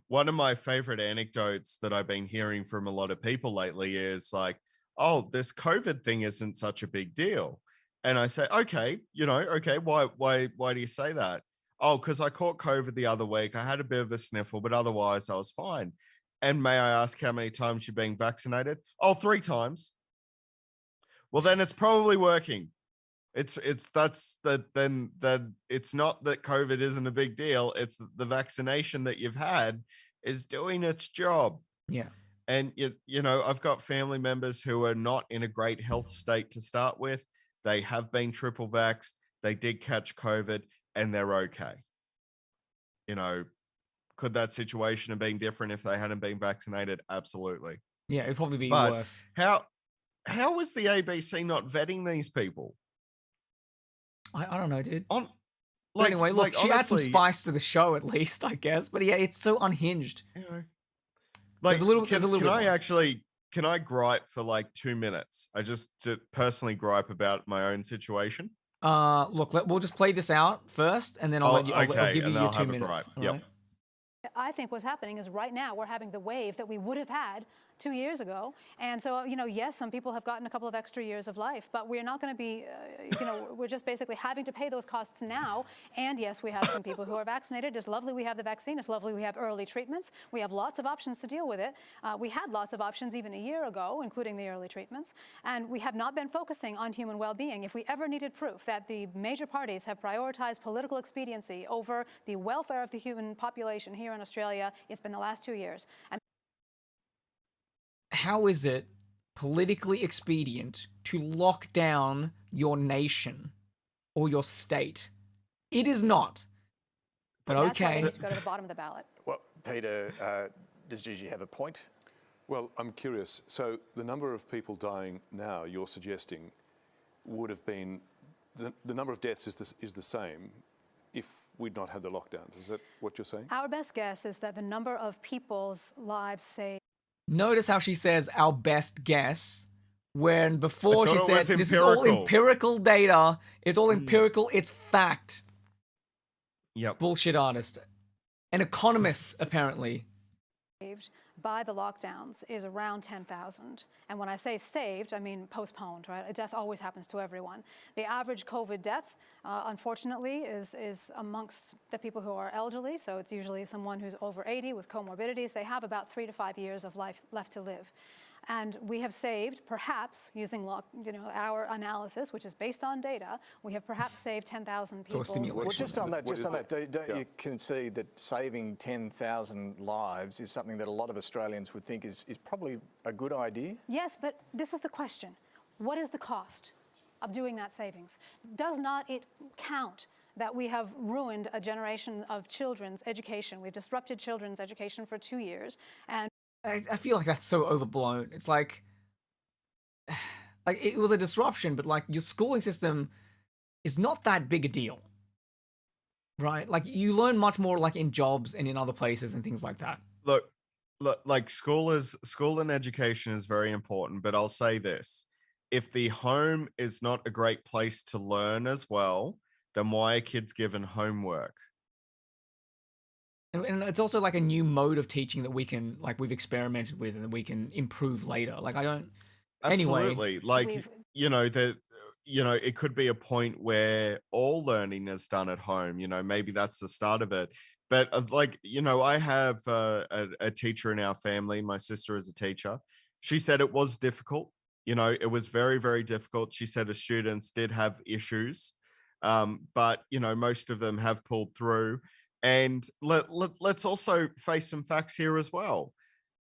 One of my favorite anecdotes that I've been hearing from a lot of people lately is like, oh, this COVID thing isn't such a big deal. And I say, okay, why do you say that? Oh, because I caught COVID the other week. I had a bit of a sniffle, but otherwise I was fine. And may I ask how many times you're being vaccinated? Oh, 3 times. Well, then it's probably working. Then it's not that COVID isn't a big deal. It's the vaccination that you've had is doing its job. Yeah. And I've got family members who are not in a great health state to start with. They have been triple vaxxed. They did catch COVID and they're okay. Could that situation have been different if they hadn't been vaccinated? Absolutely. Yeah, it'd probably be worse. How was the ABC not vetting these people? I don't know, dude. Anyway, look, she adds some spice to the show at least, I guess. But yeah, it's so unhinged. Like, can I gripe for like 2 minutes? I just to personally gripe about my own situation. Look, we'll just play this out first, and then I'll give you your 2 minutes. Yep. I think what's happening is right now we're having the wave that we would have had 2 years ago. And so, yes, some people have gotten a couple of extra years of life, but we're not going to be, we're just basically having to pay those costs now. And yes, we have some people who are vaccinated. It's lovely we have the vaccine. It's lovely we have early treatments. We have lots of options to deal with it. We had lots of options even a year ago, including the early treatments. And we have not been focusing on human well-being. If we ever needed proof that the major parties have prioritized political expediency over the welfare of the human population here in Australia, it's been the last 2 years. And how is it politically expedient to lock down your nation or your state? It is not. But that's why okay. we need to go to the bottom of the ballot. Well, Peter, does Gigi have a point? Well, I'm curious. So the number of people dying now, you're suggesting, would have been the number of deaths is the same if we'd not had the lockdowns. Is that what you're saying? Our best guess is that the number of people's lives saved. Notice how she says our best guess, when before she said this is all empirical. empirical data. It's all empirical. It's fact. Yep. Bullshit artist. An economist, apparently. Saved by the lockdowns is around 10,000. And when I say saved, I mean postponed, right? A death always happens to everyone. The average COVID death, unfortunately, is amongst the people who are elderly. So it's usually someone who's over 80 with comorbidities. They have about 3 to 5 years of life left to live. And we have saved, perhaps, using our analysis, which is based on data, we have perhaps saved 10,000 people. Well, just on that, don't you concede that saving 10,000 lives is something that a lot of Australians would think is probably a good idea? Yes, but this is the question. What is the cost of doing that savings? Does not it count that we have ruined a generation of children's education? We've disrupted children's education for 2 years, and I feel like that's so overblown. It's like it was a disruption, but like your schooling system is not that big a deal, right? Like you learn much more like in jobs and in other places and things like that. Look, like school and education is very important, but I'll say this. If the home is not a great place to learn as well, then why are kids given homework? And it's also like a new mode of teaching that we can, like we've experimented with and that we can improve later. Like I don't, Absolutely. Anyway. Like, it could be a point where all learning is done at home, maybe that's the start of it. But I have a teacher in our family. My sister is a teacher. She said it was difficult. It was very, very difficult. She said the students did have issues, but most of them have pulled through. And let's also face some facts here as well.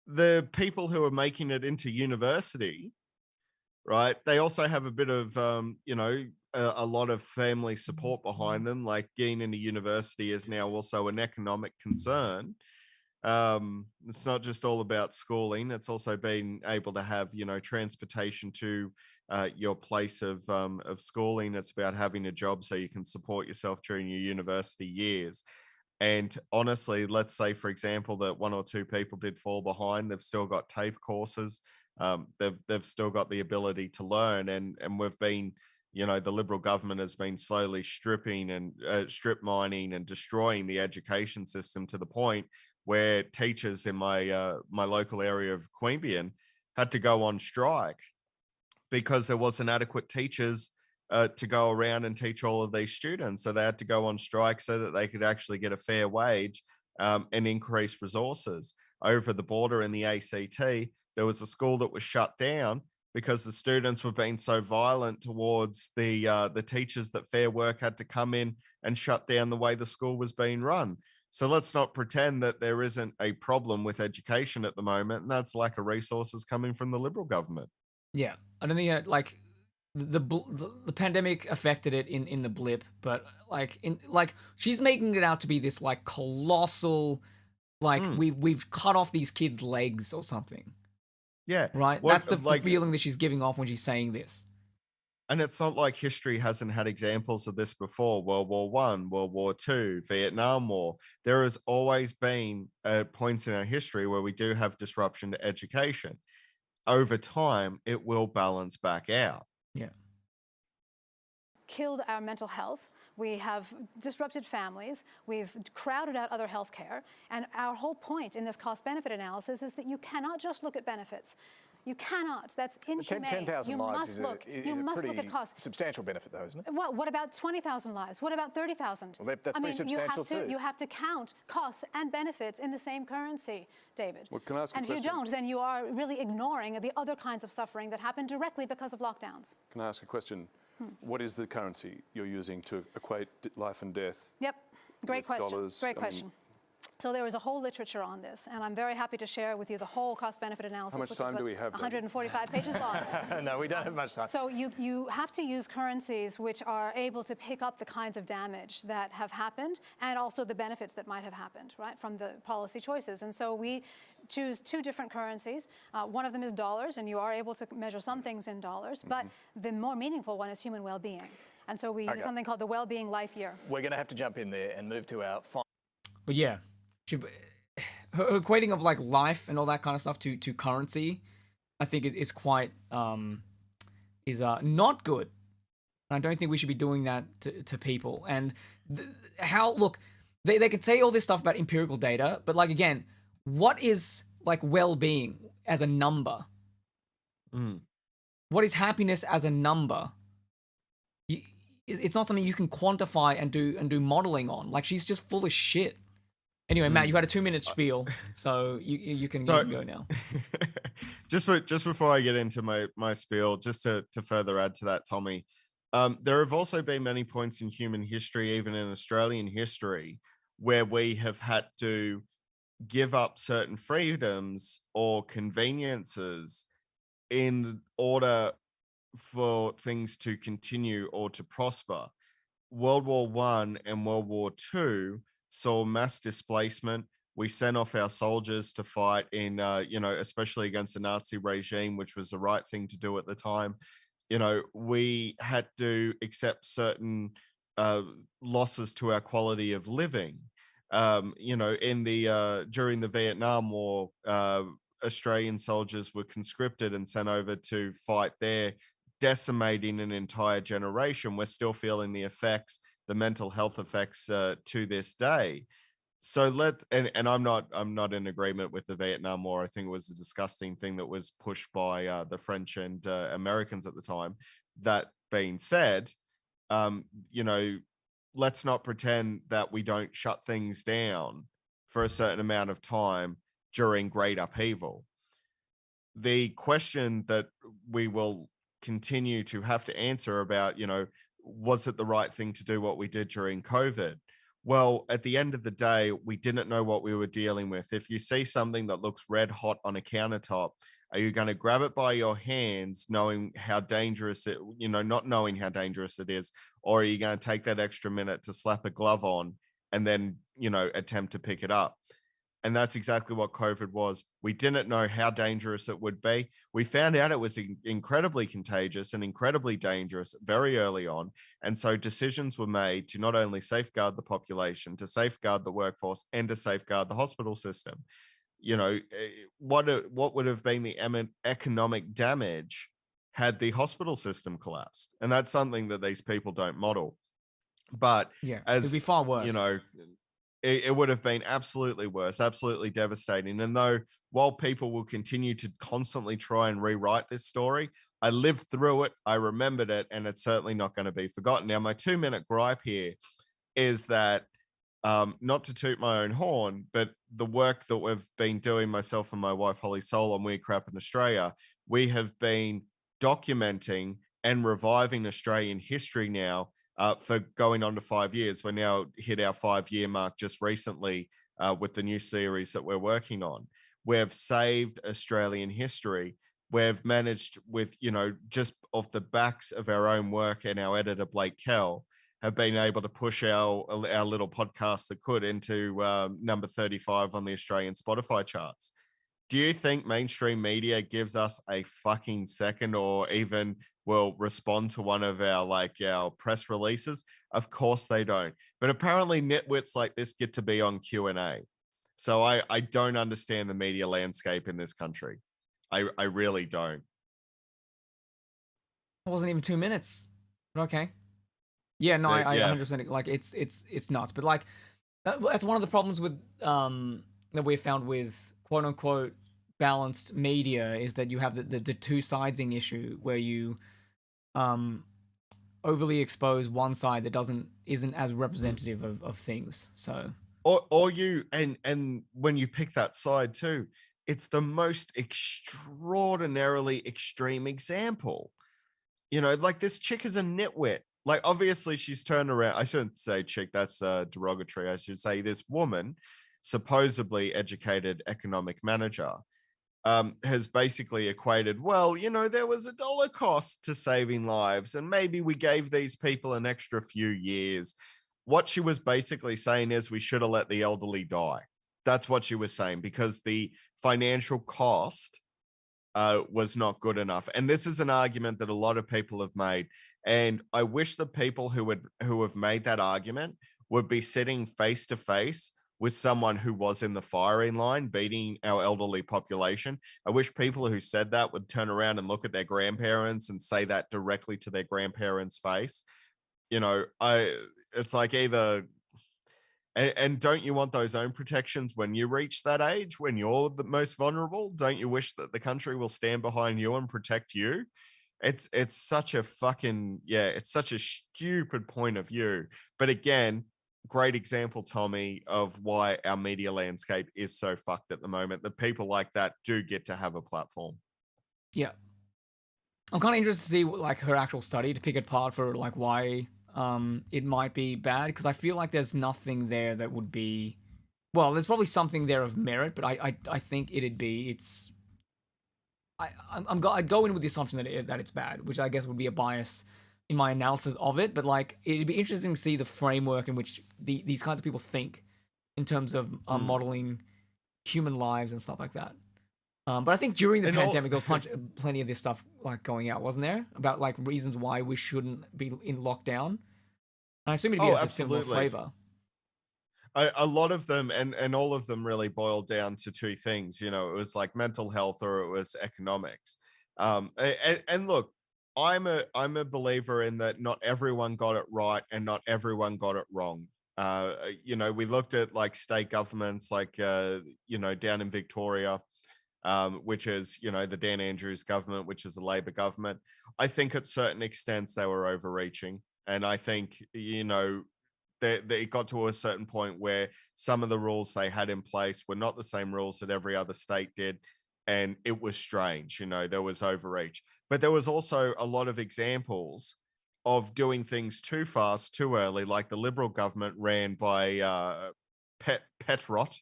The people who are making it into university, right? They also have a bit of, a lot of family support behind them. Like getting into university is now also an economic concern. It's not just all about schooling. It's also being able to have, transportation to your place of schooling. It's about having a job so you can support yourself during your university years. And honestly, let's say, for example, that one or two people did fall behind. They've still got TAFE courses. They've still got the ability to learn. And we've been, the Liberal government has been slowly stripping and strip mining and destroying the education system to the point where teachers in my local area of Queanbeyan had to go on strike because there wasn't adequate teachers to go around and teach all of these students. So they had to go on strike so that they could actually get a fair wage and increase resources. Over the border in the ACT, there was a school that was shut down because the students were being so violent towards the teachers that Fair Work had to come in and shut down the way the school was being run. So let's not pretend that there isn't a problem with education at the moment, and that's lack of resources coming from the Liberal government. Yeah, I don't think like the pandemic affected it in the blip, but like she's making it out to be this like colossal, like we've cut off these kids' legs or something. Yeah, right. That's the feeling that she's giving off when she's saying this. And it's not like history hasn't had examples of this before. World War One, World War Two, Vietnam War. There has always been points in our history where we do have disruption to education. Over time, it will balance back out. Yeah. Killed our mental health. We have disrupted families. We've crowded out other healthcare. And our whole point in this cost-benefit analysis is that you cannot just look at benefits. You cannot. That's inhumane. 10,000 lives is a pretty substantial benefit, though, isn't it? Well, what about 20,000 lives? What about 30,000? Well, that's pretty substantial too. You have to count costs and benefits in the same currency, David. Well, can I ask a question? And if you don't, then you are really ignoring the other kinds of suffering that happen directly because of lockdowns. Can I ask a question? What is the currency you're using to equate life and death? Yep, great question. Dollars? Great question. So there is a whole literature on this, and I'm very happy to share with you the whole cost-benefit analysis. How much time do we have? 145 pages long. No, we don't have much time. So you have to use currencies which are able to pick up the kinds of damage that have happened and also the benefits that might have happened, right, from the policy choices. And so we choose two different currencies. One of them is dollars, and you are able to measure some things in dollars, but the more meaningful one is human well-being. And so we use something called the Well-Being Life Year. We're going to have to jump in there and move to our final. But yeah, her equating of like life and all that kind of stuff to currency, I think is quite not good. I don't think we should be doing that to people. And look, they could say all this stuff about empirical data, but like again, what is like well-being as a number? What is happiness as a number? It's not something you can quantify and do modeling on. Like she's just full of shit. Anyway, Matt, you had a 2-minute spiel, so you can go now. just before I get into my spiel, just to further add to that, Tommy, there have also been many points in human history, even in Australian history, where we have had to give up certain freedoms or conveniences in order for things to continue or to prosper. World War One and World War Two saw mass displacement. We sent off our soldiers to fight in, especially against the Nazi regime, which was the right thing to do at the time. We had to accept certain losses to our quality of living. During the Vietnam War, Australian soldiers were conscripted and sent over to fight there, decimating an entire generation. We're still feeling the effects, the mental health effects to this day. So I'm not in agreement with the Vietnam War. I think it was a disgusting thing that was pushed by the French and Americans at the time. That being said, let's not pretend that we don't shut things down for a certain amount of time during great upheaval. The question that we will continue to have to answer about, was it the right thing to do what we did during COVID? Well, at the end of the day, we didn't know what we were dealing with. If you see something that looks red hot on a countertop, are you going to grab it by your hands, knowing how dangerous it, not knowing how dangerous it is, or are you going to take that extra minute to slap a glove on and then, attempt to pick it up? And that's exactly what COVID was. We didn't know how dangerous it would be. We found out it was incredibly contagious and incredibly dangerous very early on. And so decisions were made to not only safeguard the population, to safeguard the workforce, and to safeguard the hospital system. What would have been the economic damage had the hospital system collapsed? And that's something that these people don't model. But Yeah, as it'd be far worse. It would have been absolutely worse, absolutely devastating. And though while people will continue to constantly try and rewrite this story, I lived through it, I remembered it, and it's certainly not going to be forgotten. Now, my 2-minute gripe here is that, not to toot my own horn, but the work that we've been doing, myself and my wife, Holly Soul, on Weird Crap in Australia, we have been documenting and reviving Australian history now for going on to 5 years. We're now hit our 5-year mark just recently with the new series that we're working on. We've saved Australian history. We've managed with, just off the backs of our own work and our editor, Blake Kell, have been able to push our little podcast that could into number 35 on the Australian Spotify charts. Do you think mainstream media gives us a fucking second, or even will respond to one of our press releases? Of course they don't. But apparently nitwits like this get to be on Q&A. So I don't understand the media landscape in this country. I really don't. It wasn't even 2 minutes. But okay. Yeah, no, I 100% like it's nuts. But like that's one of the problems with that we've found with quote unquote balanced media, is that you have the two sidesing issue where you overly expose one side that isn't as representative of things. So or you and when you pick that side too, it's the most extraordinarily extreme example. Like this chick is a nitwit. Like, obviously she's turned around. I shouldn't say chick, that's derogatory. I should say this woman, supposedly educated economic manager, has basically equated, well, there was $1 cost to saving lives, and maybe we gave these people an extra few years. What she was basically saying is we should have let the elderly die. That's what she was saying, because the financial cost was not good enough. And this is an argument that a lot of people have made. And I wish the people who have made that argument would be sitting face to face with someone who was in the firing line beating our elderly population. I wish people who said that would turn around and look at their grandparents and say that directly to their grandparents' face. It's like either, and don't you want those own protections when you reach that age, when you're the most vulnerable? Don't you wish that the country will stand behind you and protect you? It's such a fucking, it's such a stupid point of view. But again, great example, Tommy, of why our media landscape is so fucked at the moment, that people like that do get to have a platform. Yeah. I'm kind of interested to see like her actual study, to pick it apart for like why it might be bad, because I feel like there's nothing there that would be, well, there's probably something there of merit, but I think I'd go in with the assumption that it's bad, which I guess would be a bias in my analysis of it. But like, it'd be interesting to see the framework in which these kinds of people think in terms of modeling human lives and stuff like that. But I think during the pandemic, there was plenty of this stuff like going out, wasn't there? About like reasons why we shouldn't be in lockdown. And I assume it'd be a similar flavor. A lot of them, and all of them really boiled down to two things. It was like mental health or it was economics. And look, I'm a believer in that not everyone got it right and not everyone got it wrong. We looked at like state governments, like down in Victoria, which is, the Dan Andrews government, which is a Labor government. I think at certain extents they were overreaching. And I think, it got to a certain point where some of the rules they had in place were not the same rules that every other state did. And it was strange, there was overreach. But there was also a lot of examples of doing things too fast, too early, like the Liberal government ran by Periot,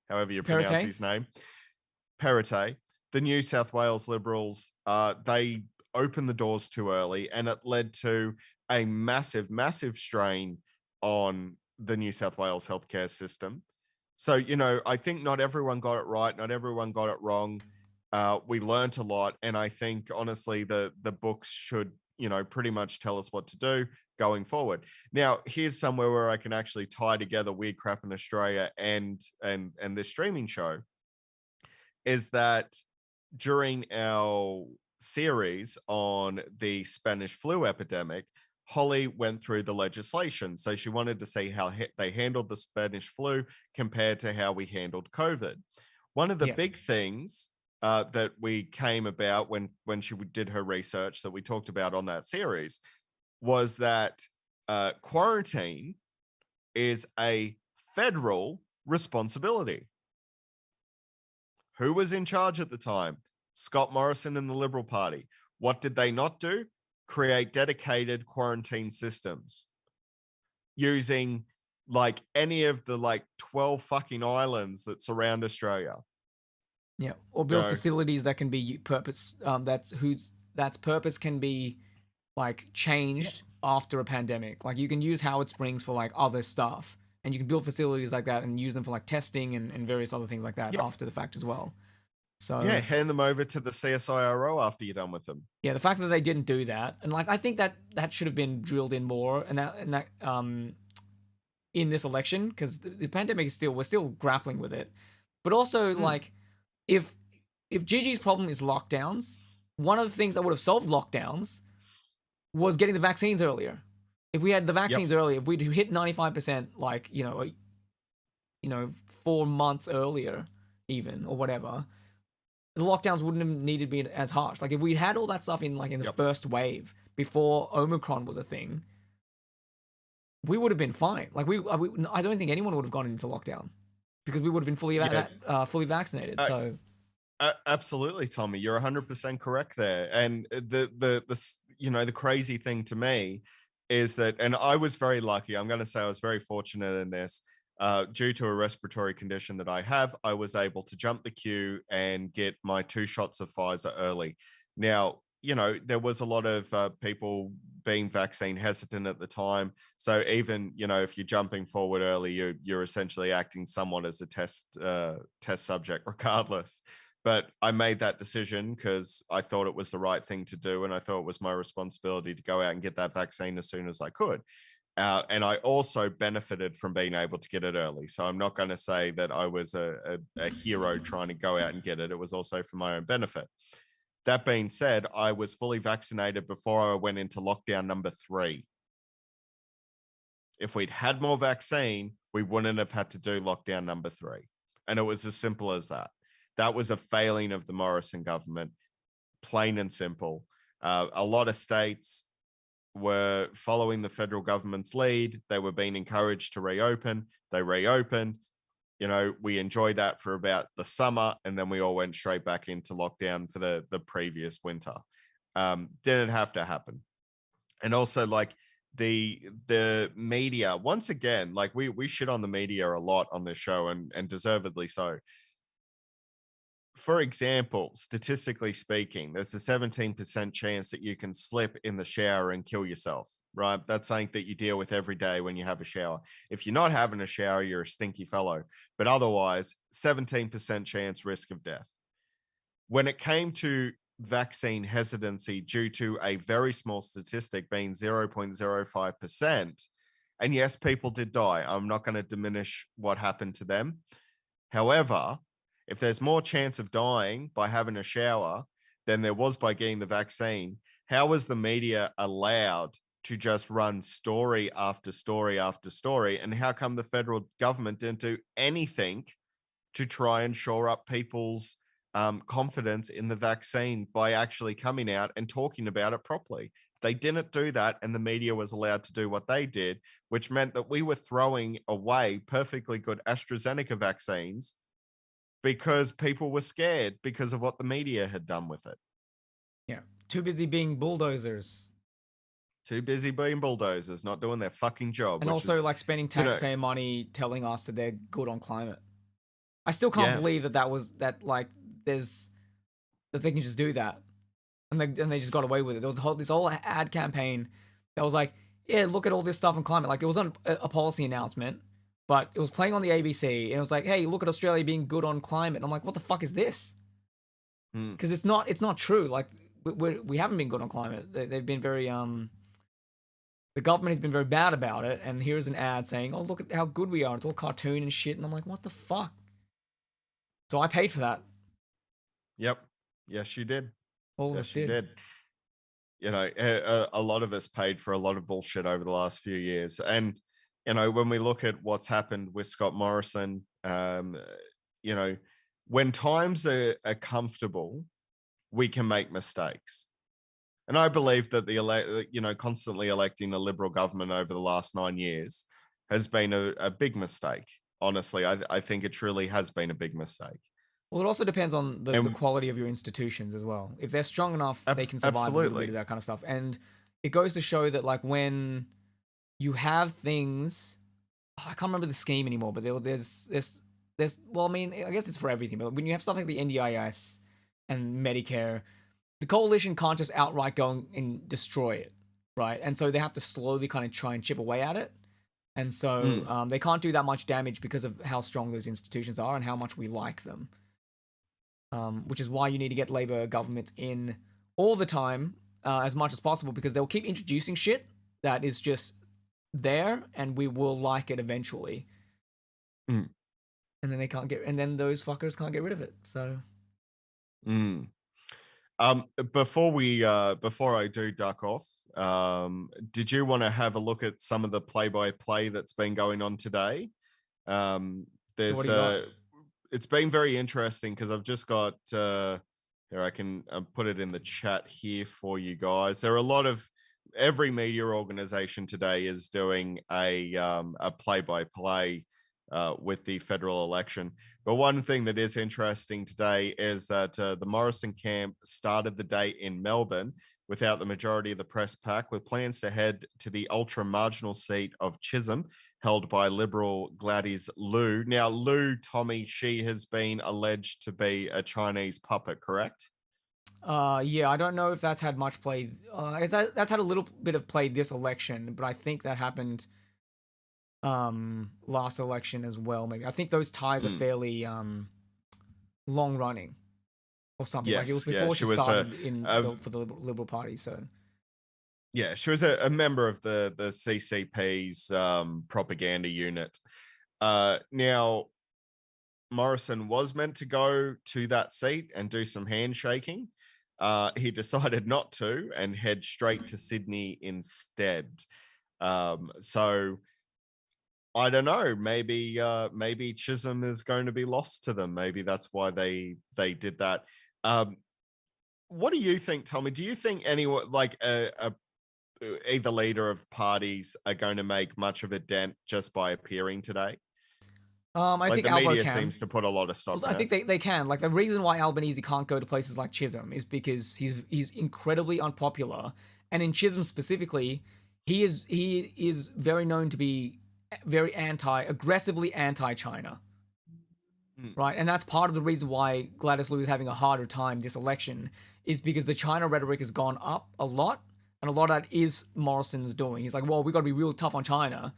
however you pronounce Perrottet? his name, Perrottet. The New South Wales Liberals, they opened the doors too early, and it led to a massive, massive strain on the New South Wales healthcare system. So, you know, I think not everyone got it right, not everyone got it wrong. We learned a lot, and I think honestly the books should, you know, pretty much tell us what to do going forward. Now, here's somewhere where I can actually tie together Weird Crap in Australia and this streaming show, is that during our series on the Spanish flu epidemic, Holly went through the legislation. So she wanted to see how they handled the Spanish flu compared to how we handled COVID. One of the big things that we came about when she did her research that we talked about on that series was that quarantine is a federal responsibility. Who was in charge at the time? Scott Morrison and the Liberal Party. What did they not do? Create dedicated quarantine systems using like any of the like 12 fucking islands that surround Australia. Yeah, or build facilities that can be that's purpose can be like changed after a pandemic. Like you can use Howard Springs for like other stuff, and you can build facilities like that and use them for like testing and various other things like that after the fact as well. So yeah, hand them over to the CSIRO after you're done with them. Yeah, the fact that they didn't do that, and like I think that should have been drilled in more, and that in this election, because the pandemic is we're still grappling with it. But also like if Gigi's problem is lockdowns, one of the things that would have solved lockdowns was getting the vaccines earlier. If we had the vaccines earlier, if we'd hit 95%, like, you know, 4 months earlier, even, or whatever, the lockdowns wouldn't have needed to be as harsh. Like, if we had all that stuff in, like, in the first wave, before Omicron was a thing, we would have been fine. Like, I don't think anyone would have gone into lockdown, because we would have been fully vaccinated, so... Absolutely, Tommy. You're 100% correct there. And the you know, the crazy thing to me is that, and I was very lucky. I'm going to say I was very fortunate in this. Due to a respiratory condition that I have, I was able to jump the queue and get my 2 shots of Pfizer early. Now, you know, there was a lot of people being vaccine hesitant at the time. So even, you know, if you're jumping forward early, you're essentially acting somewhat as a test subject regardless. But I made that decision because I thought it was the right thing to do. And I thought it was my responsibility to go out and get that vaccine as soon as I could. And I also benefited from being able to get it early. So I'm not going to say that I was a hero trying to go out and get it. It was also for my own benefit. That being said, I was fully vaccinated before I went into lockdown number 3. If we'd had more vaccine, we wouldn't have had to do lockdown number 3. And it was as simple as that. That was a failing of the Morrison government, plain and simple. A lot of states were following the federal government's lead. They were being encouraged to reopen. They reopened. You know, we enjoyed that for about the summer, and then we all went straight back into lockdown for the previous winter. Didn't have to happen. And also, like, the media, once again, like we shit on the media a lot on this show, and deservedly so. For example, statistically speaking, there's a 17% chance that you can slip in the shower and kill yourself, right? That's something that you deal with every day when you have a shower. If you're not having a shower, you're a stinky fellow. But otherwise, 17% chance risk of death. When it came to vaccine hesitancy due to a very small statistic being 0.05%, and yes, people did die. I'm not going to diminish what happened to them. However, if there's more chance of dying by having a shower than there was by getting the vaccine, how was the media allowed to just run story after story after story? And how come the federal government didn't do anything to try and shore up people's confidence in the vaccine by actually coming out and talking about it properly? They didn't do that, and the media was allowed to do what they did, which meant that we were throwing away perfectly good AstraZeneca vaccines because people were scared because of what the media had done with it. Yeah. Too busy being bulldozers. Too busy being bulldozers, not doing their fucking job. And which also is, like spending you know, taxpayer money telling us that they're good on climate. I still can't Yeah. believe that they can just do that. And they just got away with it. There was this whole ad campaign that was like, yeah, look at all this stuff on climate. Like, it wasn't a policy announcement, but it was playing on the ABC, and it was like, hey, look at Australia being good on climate. And I'm like, what the fuck is this? Because it's not true. Like, we haven't been good on climate. They've been very the government has been very bad about it. And here's an ad saying, oh, look at how good we are. It's all cartoon and shit. And I'm like, what the fuck? So I paid for that. Yep. Yes, you did. All of Yes, us you did. did. You know, a lot of us paid for a lot of bullshit over the last few years. And, you know, when we look at what's happened with Scott Morrison, you know, when times are comfortable, we can make mistakes. And I believe that constantly electing a Liberal government over the last 9 years has been a big mistake. Honestly, I think it truly has been a big mistake. Well, it also depends on the quality of your institutions as well. If they're strong enough, they can survive a little bit of that kind of stuff. And it goes to show that, like, when you have things, I can't remember the scheme anymore, but there's well, I mean, I guess it's for everything. But when you have stuff like the NDIS and Medicare, the coalition can't just outright go and destroy it, right? And so they have to slowly kind of try and chip away at it. And so they can't do that much damage because of how strong those institutions are and how much we like them. Which is why you need to get Labour governments in all the time, as much as possible, because they'll keep introducing shit that is just there, and we will like it eventually. And then those fuckers can't get rid of it. So. Before I do duck off, did you want to have a look at some of the play-by-play that's been going on today? It's been very interesting because I've just got here, I can put it in the chat here for you guys. There are every media organization today is doing a play-by-play with the federal election. But one thing that is interesting today is that the Morrison camp started the day in Melbourne without the majority of the press pack, with plans to head to the ultra-marginal seat of Chisholm, held by Liberal Gladys Liu. Now, Liu, Tommy, she has been alleged to be a Chinese puppet, correct? Yeah, I don't know if that's had much play. That's had a little bit of play this election, but I think that happened last election as well. Maybe I think those ties are fairly long running or something. Yes, like it was before she started for the Liberal Party. So yeah, she was a member of the CCP's propaganda unit. Now, Morrison was meant to go to that seat and do some handshaking. He decided not to and head straight to Sydney instead. So I don't know. Maybe Chisholm is going to be lost to them. Maybe that's why they did that. What do you think, Tommy? Do you think anyone like either leader of parties are going to make much of a dent just by appearing today? I think the Albo media can. seems to put a lot of stock. I think they can. Like, the reason why Albanese can't go to places like Chisholm is because he's incredibly unpopular, and in Chisholm specifically, he is very known to be very aggressively anti-China. Right, and that's part of the reason why Gladys Liu is having a harder time this election, is because the China rhetoric has gone up a lot, and a lot of that is Morrison's doing. He's like, well, we got to be real tough on China.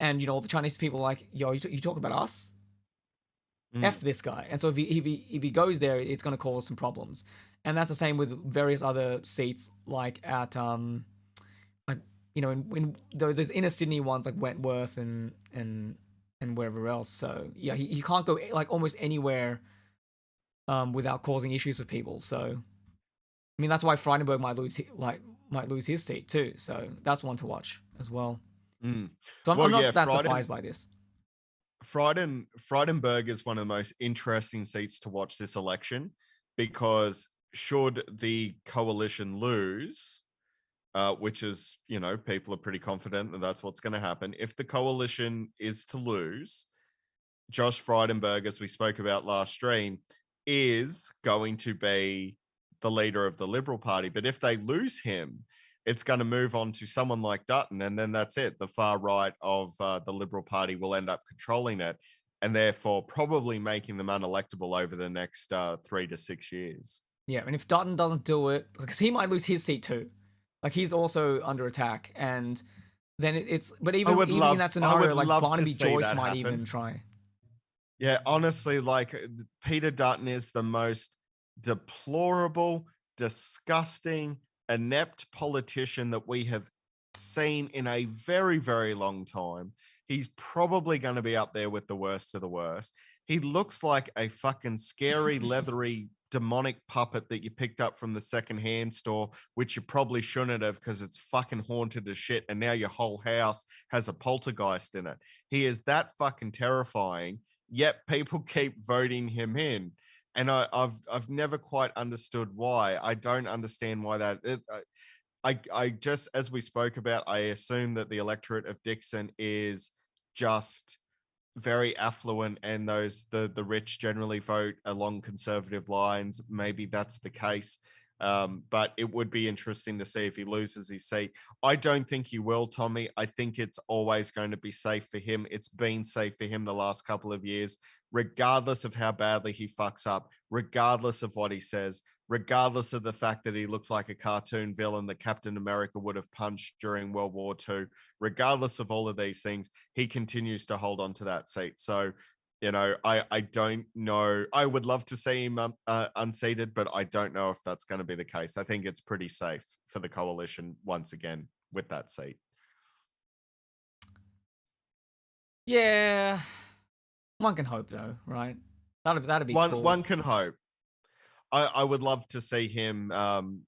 And, all the Chinese people are like, yo, you talk about us? F this guy. And so if he goes there, it's going to cause some problems. And that's the same with various other seats, like at, there's inner Sydney ones like Wentworth and wherever else. So, yeah, he can't go, like, almost anywhere without causing issues with people. So, I mean, that's why Frydenberg might lose his seat too. So that's one to watch as well. So I'm not that surprised by this. Frydenberg is one of the most interesting seats to watch this election, because should the coalition lose, which is, people are pretty confident that that's what's going to happen. If the coalition is to lose, Josh Frydenberg, as we spoke about last stream, is going to be the leader of the Liberal Party. But if they lose him, it's going to move on to someone like Dutton, and then that's it. The far right of the Liberal Party will end up controlling it, and therefore probably making them unelectable over the next 3 to 6 years. Yeah, and if Dutton doesn't do it, because he might lose his seat too. Like, he's also under attack, and then it's. But even in that scenario, like Barnaby Joyce might even try. Yeah, honestly, like Peter Dutton is the most deplorable, disgusting, inept politician that we have seen in a very, very long time. He's probably going to be up there with the worst of the worst. He looks like a fucking scary, leathery, demonic puppet that you picked up from the secondhand store, which you probably shouldn't have because it's fucking haunted as shit, and now your whole house has a poltergeist in it. He is that fucking terrifying, yet people keep voting him in. And I've never quite understood why. I don't understand why that. I just, as we spoke about, I assume that the electorate of Dixon is just very affluent, and the rich generally vote along conservative lines. Maybe that's the case. But it would be interesting to see if he loses his seat. I don't think he will, Tommy. I think it's always going to be safe for him. It's been safe for him the last couple of years, regardless of how badly he fucks up, regardless of what he says, regardless of the fact that he looks like a cartoon villain that Captain America would have punched during World War II. Regardless of all of these things, he continues to hold on to that seat. So, you know, I don't know. I would love to see him unseated, but I don't know if that's going to be the case. I think it's pretty safe for the coalition once again with that seat. Yeah, one can hope though, right? That'd be cool. One can hope. I would love to see him,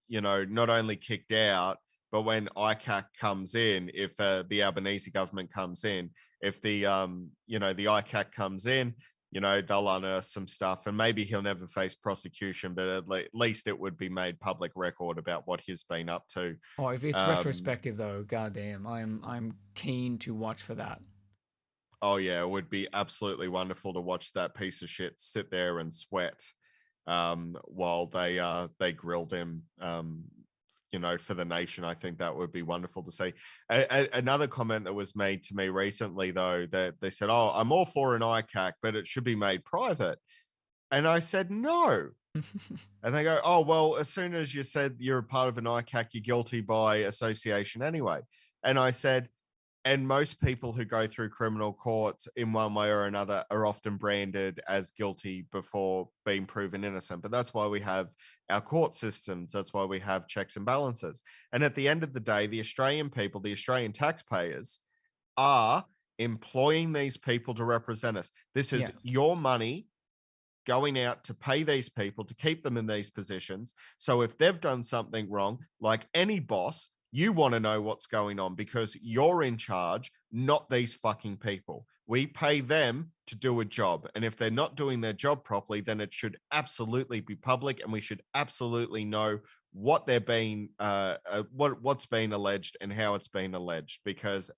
you know, not only kicked out, but when ICAC comes in, if the Albanese government comes in, if the, you know, the ICAC comes in, you know, they'll unearth some stuff, and maybe he'll never face prosecution, but at least it would be made public record about what he's been up to. Oh, if it's retrospective though, goddamn, I'm keen to watch for that. Oh yeah, it would be absolutely wonderful to watch that piece of shit sit there and sweat while they grilled him, you know, for the nation. I think that would be wonderful to see. Another comment that was made to me recently, though, that they said, "Oh, I'm all for an ICAC, but it should be made private." And I said, "No." And they go, "Oh, well, as soon as you said you're a part of an ICAC, you're guilty by association anyway." And I said, and most people who go through criminal courts in one way or another are often branded as guilty before being proven innocent. But that's why we have our court systems. That's why we have checks and balances. And at the end of the day, the Australian people, the Australian taxpayers, are employing these people to represent us. This is your money going out to pay these people to keep them in these positions. So if they've done something wrong, like any boss, you want to know what's going on because you're in charge, not these fucking people. We pay them to do a job. And if they're not doing their job properly, then it should absolutely be public, and we should absolutely know what they're being, what's being alleged and how it's being alleged, because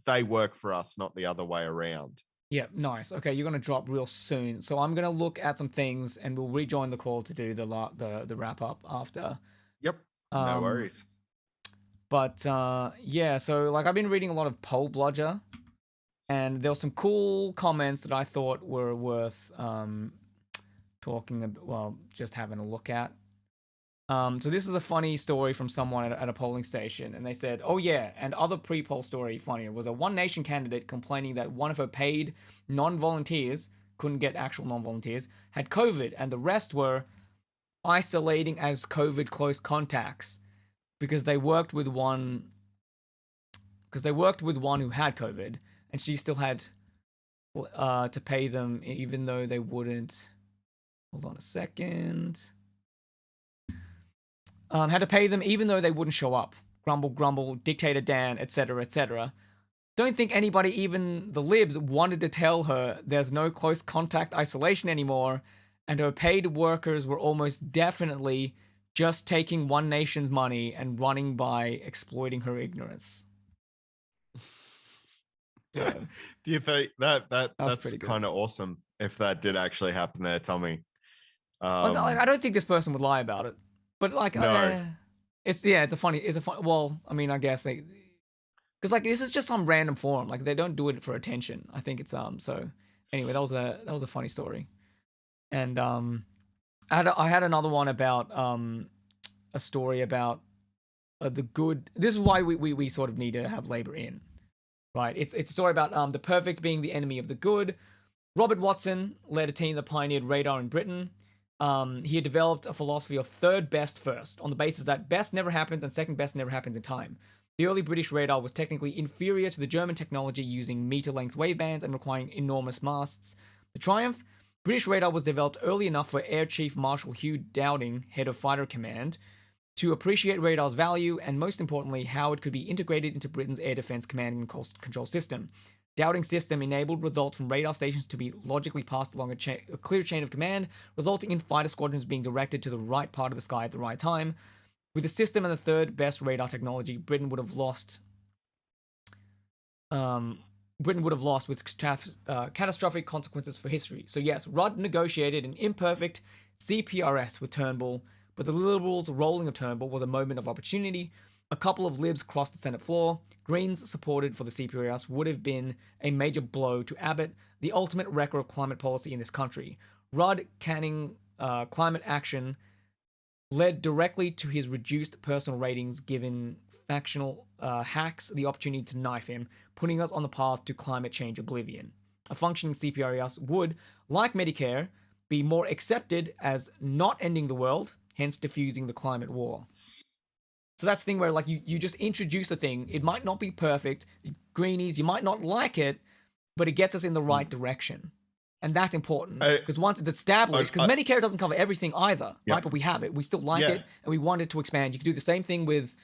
they work for us, not the other way around. Yeah, nice. Okay, you're gonna drop real soon, so I'm gonna look at some things, and we'll rejoin the call to do the wrap up after. Yep, no worries. But yeah, so like I've been reading a lot of Poll Bludger, and there were some cool comments that I thought were worth talking about, well, just having a look at. So this is a funny story from someone at a polling station, and they said, "Oh yeah, and other pre-poll story funnier was a One Nation candidate complaining that one of her paid non-volunteers, couldn't get actual non-volunteers, had COVID, and the rest were isolating as COVID close contacts because they worked with one who had COVID, and she still had to pay them even though they wouldn't." Hold on a second. Had to pay them even though they wouldn't show up. Grumble, grumble, Dictator Dan, etc., etc. Don't think anybody, even the libs, wanted to tell her there's no close contact isolation anymore, and her paid workers were almost definitely just taking One Nation's money and running by exploiting her ignorance. So, do you think that's kind of awesome if that did actually happen there, Tommy? I don't think this person would lie about it. But like, No. it's a funny. Well, I mean, I guess they, because like this is just some random forum. Like they don't do it for attention. I think it's so. Anyway, that was a funny story, and I had another one about a story about the good. This is why we sort of need to have labor in, right? It's a story about the perfect being the enemy of the good. Robert Watson led a team that pioneered radar in Britain. He had developed a philosophy of third best first, on the basis that best never happens and second best never happens in time. The early British radar was technically inferior to the German technology, using meter-length wavebands and requiring enormous masts. The triumph? British radar was developed early enough for Air Chief Marshal Hugh Dowding, head of Fighter Command, to appreciate radar's value and, most importantly, how it could be integrated into Britain's air defense command and control system. Dowding's system enabled results from radar stations to be logically passed along a clear chain of command, resulting in fighter squadrons being directed to the right part of the sky at the right time. With the system and the third best radar technology, Britain would have lost. With catastrophic consequences for history. So yes, Rudd negotiated an imperfect CPRS with Turnbull, but the Liberals' rolling of Turnbull was a moment of opportunity. A couple of Libs crossed the Senate floor. Greens supported for the CPRS would have been a major blow to Abbott, the ultimate wrecker of climate policy in this country. Rudd canning climate action led directly to his reduced personal ratings, giving factional hacks the opportunity to knife him, putting us on the path to climate change oblivion. A functioning CPRS would, like Medicare, be more accepted as not ending the world, hence diffusing the climate war. So that's the thing where like you just introduce a thing. It might not be perfect. Greenies, you might not like it, but it gets us in the right direction. And that's important because once it's established, because Medicare doesn't cover everything either, right? But we have it. We still like it and we want it to expand. You can do the same thing with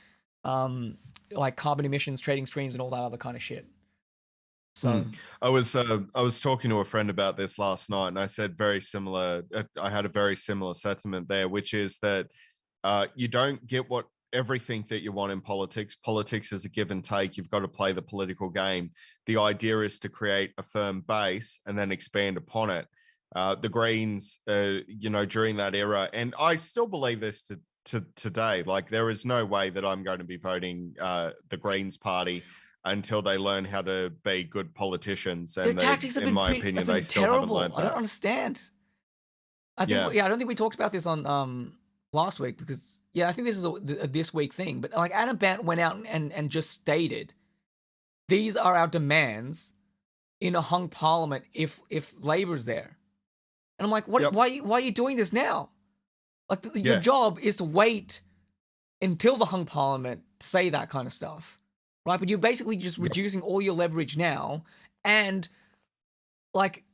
like carbon emissions, trading streams and all that other kind of shit. So I was talking to a friend about this last night and I said very similar. I had a very similar sentiment there, which is that you don't get everything that you want in politics. Politics is a give and take. You've got to play the political game. The idea is to create a firm base and then expand upon it. The Greens, during that era, and I still believe this to today, like there is no way that I'm going to be voting the Greens party until they learn how to be good politicians. And their tactics have been, in my opinion, they still haven't learned that. I don't understand. I think, I don't think we talked about this on last week because, I think this is a this week thing. But like Adam Bant went out and just stated, these are our demands in a hung parliament if Labor's there. And I'm like, what? Why are you doing this now? Like your job is to wait until the hung parliament to say that kind of stuff, right? But you're basically just reducing all your leverage now and like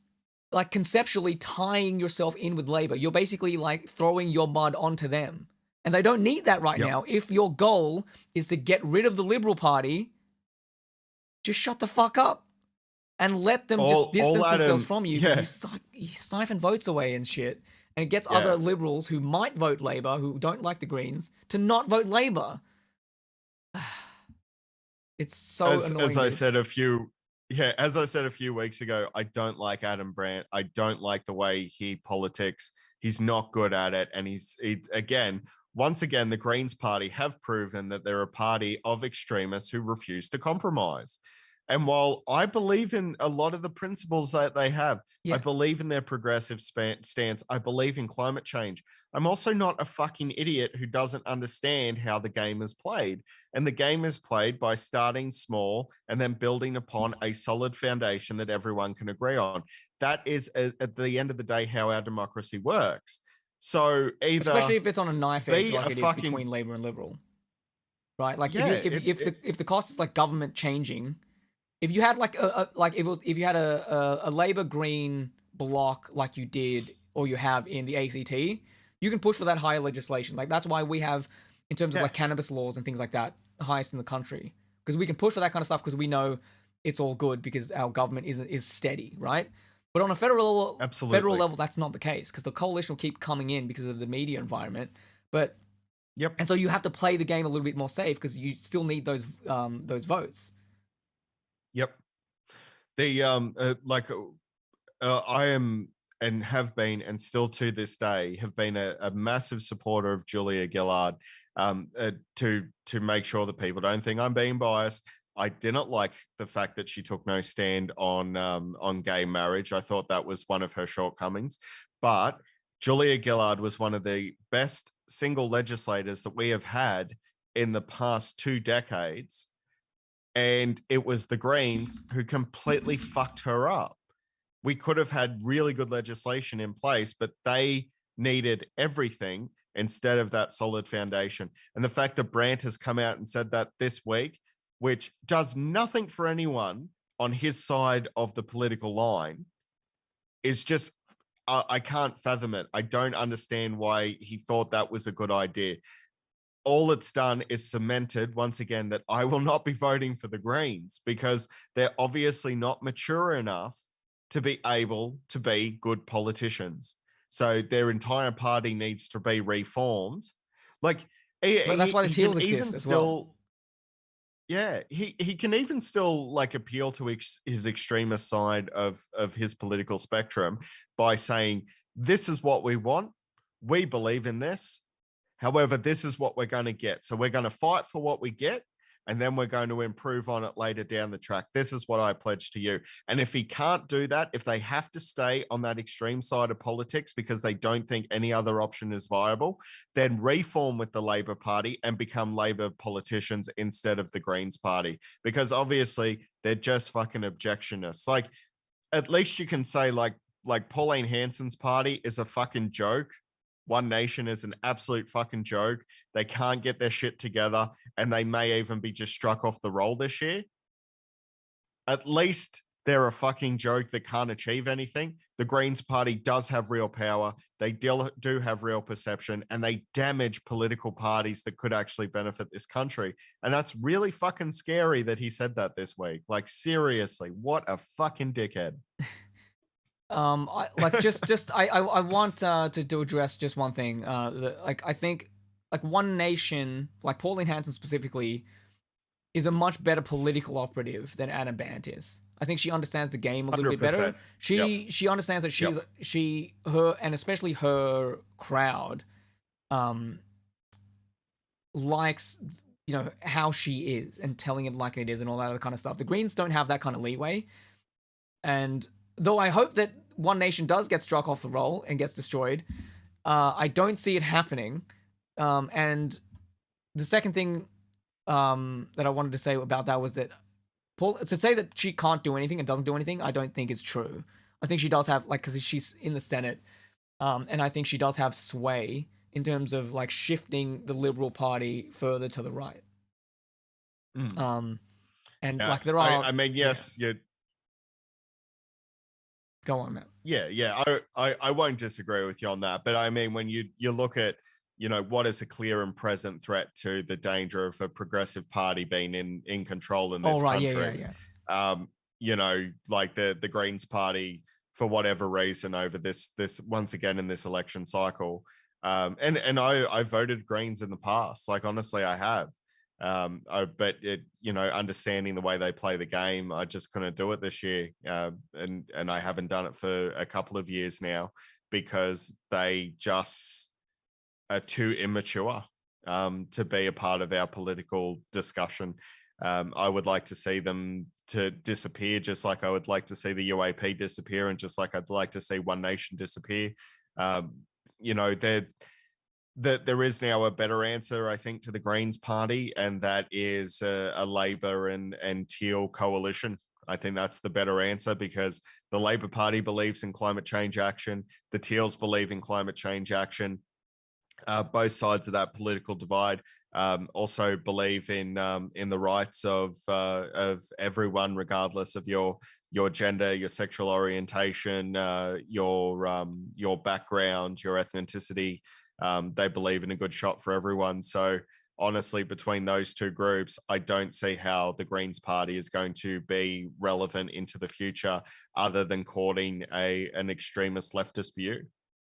conceptually tying yourself in with Labor. You're basically like throwing your mud onto them. And they don't need that right now. If your goal is to get rid of the Liberal Party, just shut the fuck up and let them just distance themselves from you. You siphon votes away and shit. And it gets other Liberals who might vote Labor, who don't like the Greens, to not vote Labor. It's so annoying. As I said a few weeks ago, I don't like Adam Brandt. I don't like the way he politics. He's not good at it. And once again, the Greens Party have proven that they're a party of extremists who refuse to compromise. And while I believe in a lot of the principles that they have, I believe in their progressive stance. I believe in climate change. I'm also not a fucking idiot who doesn't understand how the game is played. And the game is played by starting small and then building upon a solid foundation that everyone can agree on. That is, at the end of the day, how our democracy works. So especially if it's on a knife edge like it is between Labor and Liberal, right? Like if the cost is like government changing, if you had if you had a Labor Green block like you did or you have in the ACT, you can push for that higher legislation. Like that's why we have, in terms of like cannabis laws and things like that, the highest in the country, because we can push for that kind of stuff because we know it's all good because our government is steady, right? But on a federal level, that's not the case because the coalition will keep coming in because of the media environment. But and so you have to play the game a little bit more safe because you still need those votes. The I am and have been, and still to this day, have been a massive supporter of Julia Gillard, to make sure that people don't think I'm being biased. I didn't like the fact that she took no stand on gay marriage. I thought that was one of her shortcomings. But Julia Gillard was one of the best single legislators that we have had in the past 2 decades. And it was the Greens who completely fucked her up. We could have had really good legislation in place, but they needed everything instead of that solid foundation. And the fact that Brandt has come out and said that this week, which does nothing for anyone on his side of the political line, is just, I can't fathom it. I don't understand why he thought that was a good idea. All it's done is cemented once again that I will not be voting for the Greens because they're obviously not mature enough to be able to be good politicians. So their entire party needs to be reformed. Like, But that's why the Teals exist as well. Yeah, he can even still like appeal to his extremist side of his political spectrum by saying, this is what we want. We believe in this. However, this is what we're going to get. So we're going to fight for what we get, and then we're going to improve on it later down the track. This is what I pledge to you. And if he can't do that, if they have to stay on that extreme side of politics because they don't think any other option is viable, then reform with the Labor Party and become Labor politicians instead of the Greens Party. Because obviously they're just fucking objectionists. Like, at least you can say like Pauline Hanson's party is a fucking joke. One Nation is an absolute fucking joke. They can't get their shit together, and they may even be just struck off the roll this year. At least they're a fucking joke that can't achieve anything. The Greens Party does have real power. They do have real perception, and they damage political parties that could actually benefit this country. And that's really fucking scary that he said that this week. Like, seriously, what a fucking dickhead. I want to address just one thing. I think like One Nation, like Pauline Hanson specifically, is a much better political operative than Anna Bant is. I think she understands the game a little bit better. She understands that and especially her crowd, likes, you know, how she is and telling it like it is and all that other kind of stuff. The Greens don't have that kind of leeway, and though I hope that One Nation does get struck off the roll and gets destroyed, I don't see it happening. And the second thing that I wanted to say about that was that to say that she can't do anything and doesn't do anything, I don't think is true. I think she does have, like, because she's in the Senate, and I think she does have sway in terms of like shifting the Liberal Party further to the right. And like there are, I mean, yes, yeah. Go on, Matt. Yeah. I won't disagree with you on that. But I mean, when you look at, you know, what is a clear and present threat to the danger of a progressive party being in control in this country. You know, like the Greens Party, for whatever reason, over this once again in this election cycle. And I voted Greens in the past. Like, honestly, I have. But it, you know, understanding the way they play the game, I just couldn't do it this year. And I haven't done it for a couple of years now because they just are too immature to be a part of our political discussion. I would like to see them to disappear, just like I would like to see the UAP disappear, and just like I'd like to see One Nation disappear. You know, there is now a better answer, I think, to the Greens Party, and that is a Labor and Teal coalition. I think that's the better answer because the Labor Party believes in climate change action. The Teals believe in climate change action. Both sides of that political divide also believe in the rights of everyone, regardless of your gender, your sexual orientation, your background, your ethnicity. They believe in a good shot for everyone. So honestly, between those two groups, I don't see how the Greens Party is going to be relevant into the future other than courting an extremist leftist view.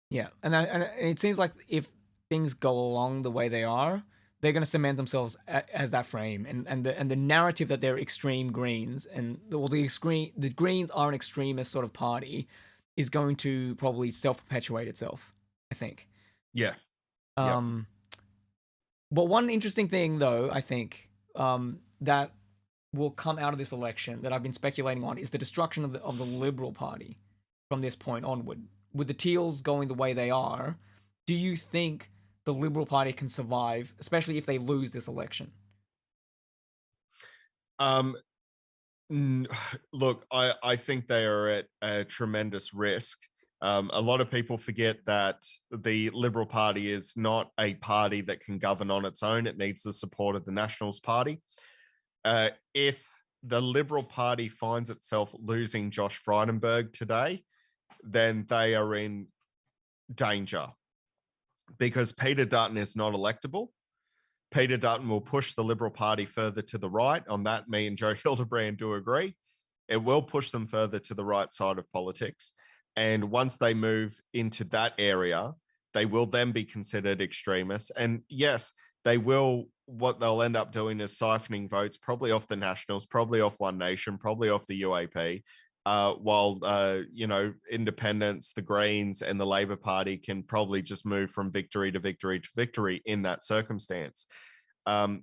Yeah, and it seems like if things go along the way they are, they're going to cement themselves as that frame, and the narrative that they're extreme Greens, and the Greens are an extremist sort of party, is going to probably self-perpetuate itself, I think. Yeah. But one interesting thing, though, I think that will come out of this election that I've been speculating on is the destruction of the Liberal Party from this point onward. With the Teals going the way they are, do you think the Liberal Party can survive, especially if they lose this election? Look, I think they are at a tremendous risk. A lot of people forget that the Liberal Party is not a party that can govern on its own. It needs the support of the Nationals Party. If the Liberal Party finds itself losing Josh Frydenberg today, then they are in danger because Peter Dutton is not electable. Peter Dutton will push the Liberal Party further to the right. On that, me and Joe Hildebrand do agree. It will push them further to the right side of politics. And once they move into that area, they will then be considered extremists. And yes, they will, what they'll end up doing is siphoning votes, probably off the Nationals, probably off One Nation, probably off the UAP, while, independents, the Greens and the Labor Party can probably just move from victory to victory to victory in that circumstance. What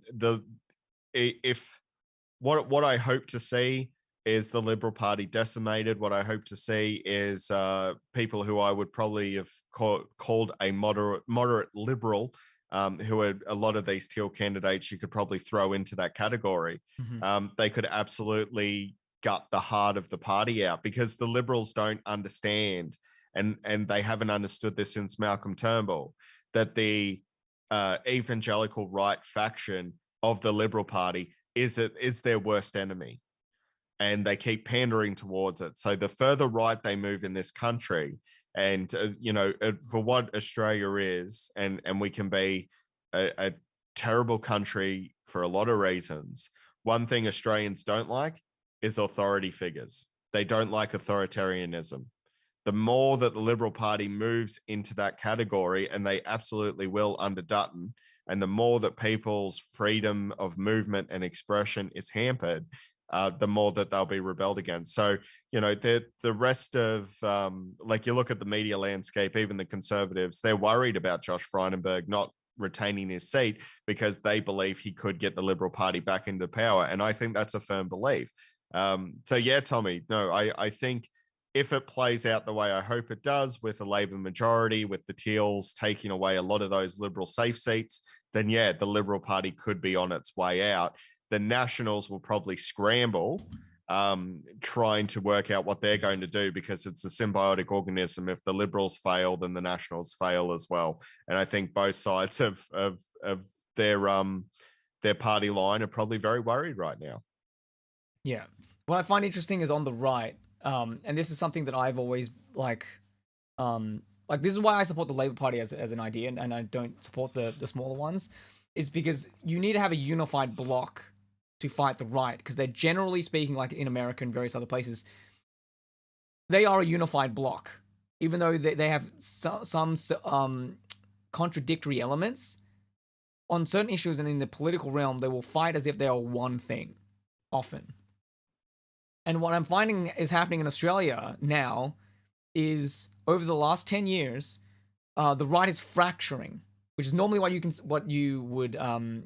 I hope to see is the Liberal Party decimated. What I hope to see is people who I would probably have called a moderate liberal, who are a lot of these Teal candidates you could probably throw into that category. They could absolutely gut the heart of the party out because the Liberals don't understand, and they haven't understood this since Malcolm Turnbull, that the evangelical right faction of the Liberal Party is their worst enemy. And they keep pandering towards it. So the further right they move in this country, and for what Australia is, and we can be a terrible country for a lot of reasons. One thing Australians don't like is authority figures. They don't like authoritarianism. The more that the Liberal Party moves into that category, and they absolutely will under Dutton, and the more that people's freedom of movement and expression is hampered, the more that they'll be rebelled against. So, the rest of, you look at the media landscape, even the Conservatives, they're worried about Josh Frydenberg not retaining his seat because they believe he could get the Liberal Party back into power. And I think that's a firm belief. So yeah, Tommy, no, I think if it plays out the way I hope it does, with a Labor majority, with the Teals taking away a lot of those Liberal safe seats, then yeah, the Liberal Party could be on its way out. The Nationals will probably scramble, trying to work out what they're going to do, because it's a symbiotic organism. If the Liberals fail, then the Nationals fail as well. And I think both sides of their party line are probably very worried right now. Yeah. What I find interesting is on the right, and this is something that I've always this is why I support the Labor Party as an idea, and I don't support the smaller ones, is because you need to have a unified bloc to fight the right, because they're, generally speaking, like in America and various other places, they are a unified bloc, even though they have some contradictory elements on certain issues, and in the political realm, they will fight as if they are one thing, often. And what I'm finding is happening in Australia now is, over the last 10 years, the right is fracturing, which is normally what you would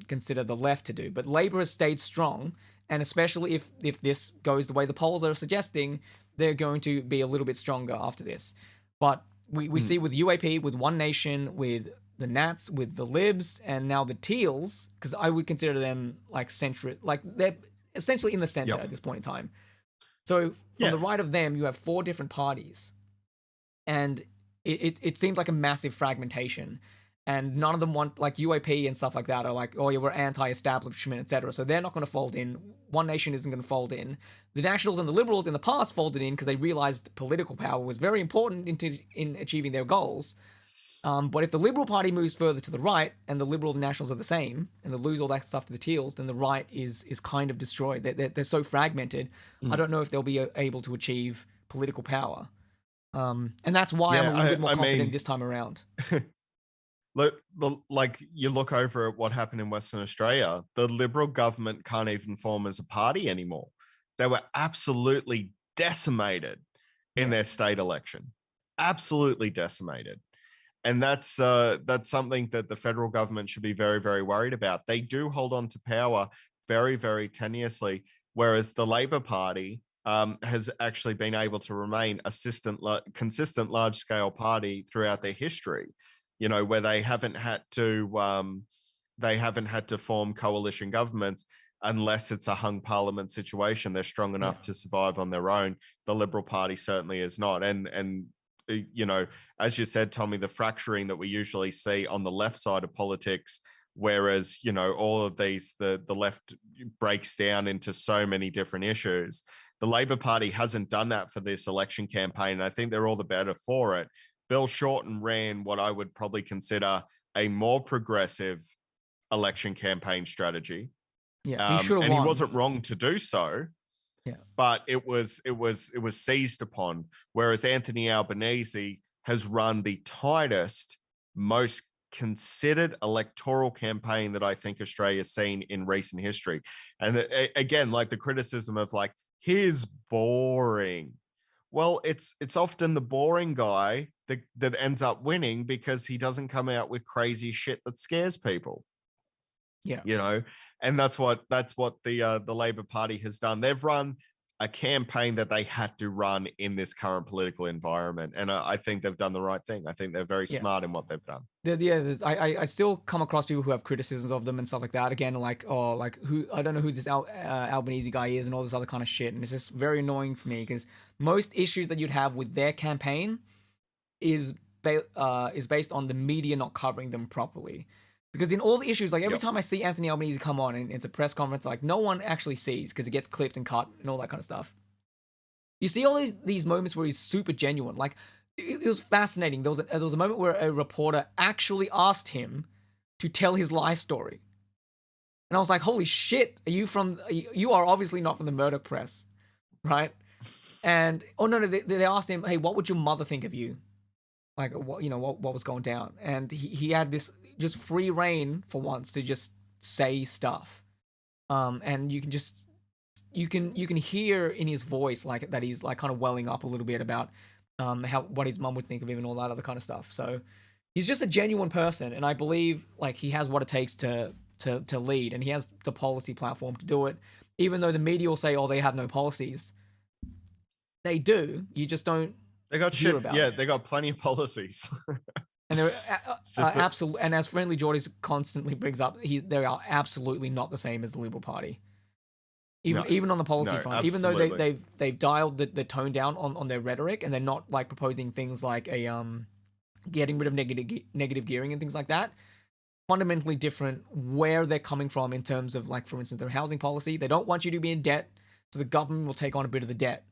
consider the left to do. But Labor has stayed strong, and especially if this goes the way the polls are suggesting, they're going to be a little bit stronger after this. But we see with UAP, with One Nation, with the Nats, with the Libs, and now the Teals, because I would consider them like they're essentially in the center at this point in time. So from the right of them, you have 4 different parties, and it seems like a massive fragmentation. And none of them want, like UAP and stuff like that, are like, oh yeah, we're anti-establishment, etc. So they're not going to fold in. One Nation isn't going to fold in. The Nationals and the Liberals in the past folded in because they realized political power was very important in achieving their goals. But if the Liberal Party moves further to the right, and the Liberal and Nationals are the same, and they lose all that stuff to the Teals, then the right is kind of destroyed. They're so fragmented. I don't know if they'll be able to achieve political power. And that's why I'm a little bit more confident this time around. Like, you look over at what happened in Western Australia, the Liberal government can't even form as a party anymore. They were absolutely decimated. in their state election. Absolutely decimated. And that's something that the federal government should be very, very worried about. They do hold on to power very, very tenuously, whereas the Labor Party has actually been able to remain a consistent large-scale party throughout their history. You know, where they haven't had to form coalition governments unless it's a hung parliament situation. They're strong enough to survive on their own. The Liberal Party certainly is not. And you know, as you said, Tommy, the fracturing that we usually see on the left side of politics, whereas, you know, all of these, the left breaks down into so many different issues. The Labor Party hasn't done that for this election campaign, and I think they're all the better for it. Bill Shorten ran what I would probably consider a more progressive election campaign strategy. Yeah, he should have and won. He wasn't wrong to do so. Yeah. But it was seized upon, whereas Anthony Albanese has run the tightest, most considered electoral campaign that I think Australia's seen in recent history. And again, like the criticism of like, he's boring. Well, it's often the boring guy that ends up winning because he doesn't come out with crazy shit that scares people. Yeah. You know, and that's what the Labor Party has done. They've run a campaign that they had to run in this current political environment, and I think they've done the right thing. I think they're very smart in what they've done. I still come across people who have criticisms of them and stuff like that. Again, like, oh, like who, I don't know who this Albanese guy is and all this other kind of shit, and it's just very annoying for me because most issues that you'd have with their campaign is based on the media not covering them properly. Because in all the issues, like every time I see Anthony Albanese come on and it's a press conference, like no one actually sees because it gets clipped and cut and all that kind of stuff. You see all these moments where he's super genuine. Like it was fascinating. There was a moment where a reporter actually asked him to tell his life story. And I was like, holy shit, you are obviously not from the murder press, right? And, they asked him, hey, what would your mother think of you? Like, what was going down? And he had this just free reign for once to just say stuff. And you can hear in his voice like that he's like kind of welling up a little bit about what his mum would think of him and all that other kind of stuff. So he's just a genuine person, and I believe like he has what it takes to lead, and he has the policy platform to do it. Even though the media will say, "Oh, they have no policies," they do. You just don't. They got shit. Yeah, they got plenty of policies. And they're absolutely, and as Friendly Geordies constantly brings up, they are absolutely not the same as the Liberal Party. Even on the policy front, absolutely. even though they've dialed the tone down on their rhetoric, and they're not like proposing things like getting rid of negative gearing and things like that. Fundamentally different where they're coming from in terms of, like, for instance, their housing policy. They don't want you to be in debt, so the government will take on a bit of the debt.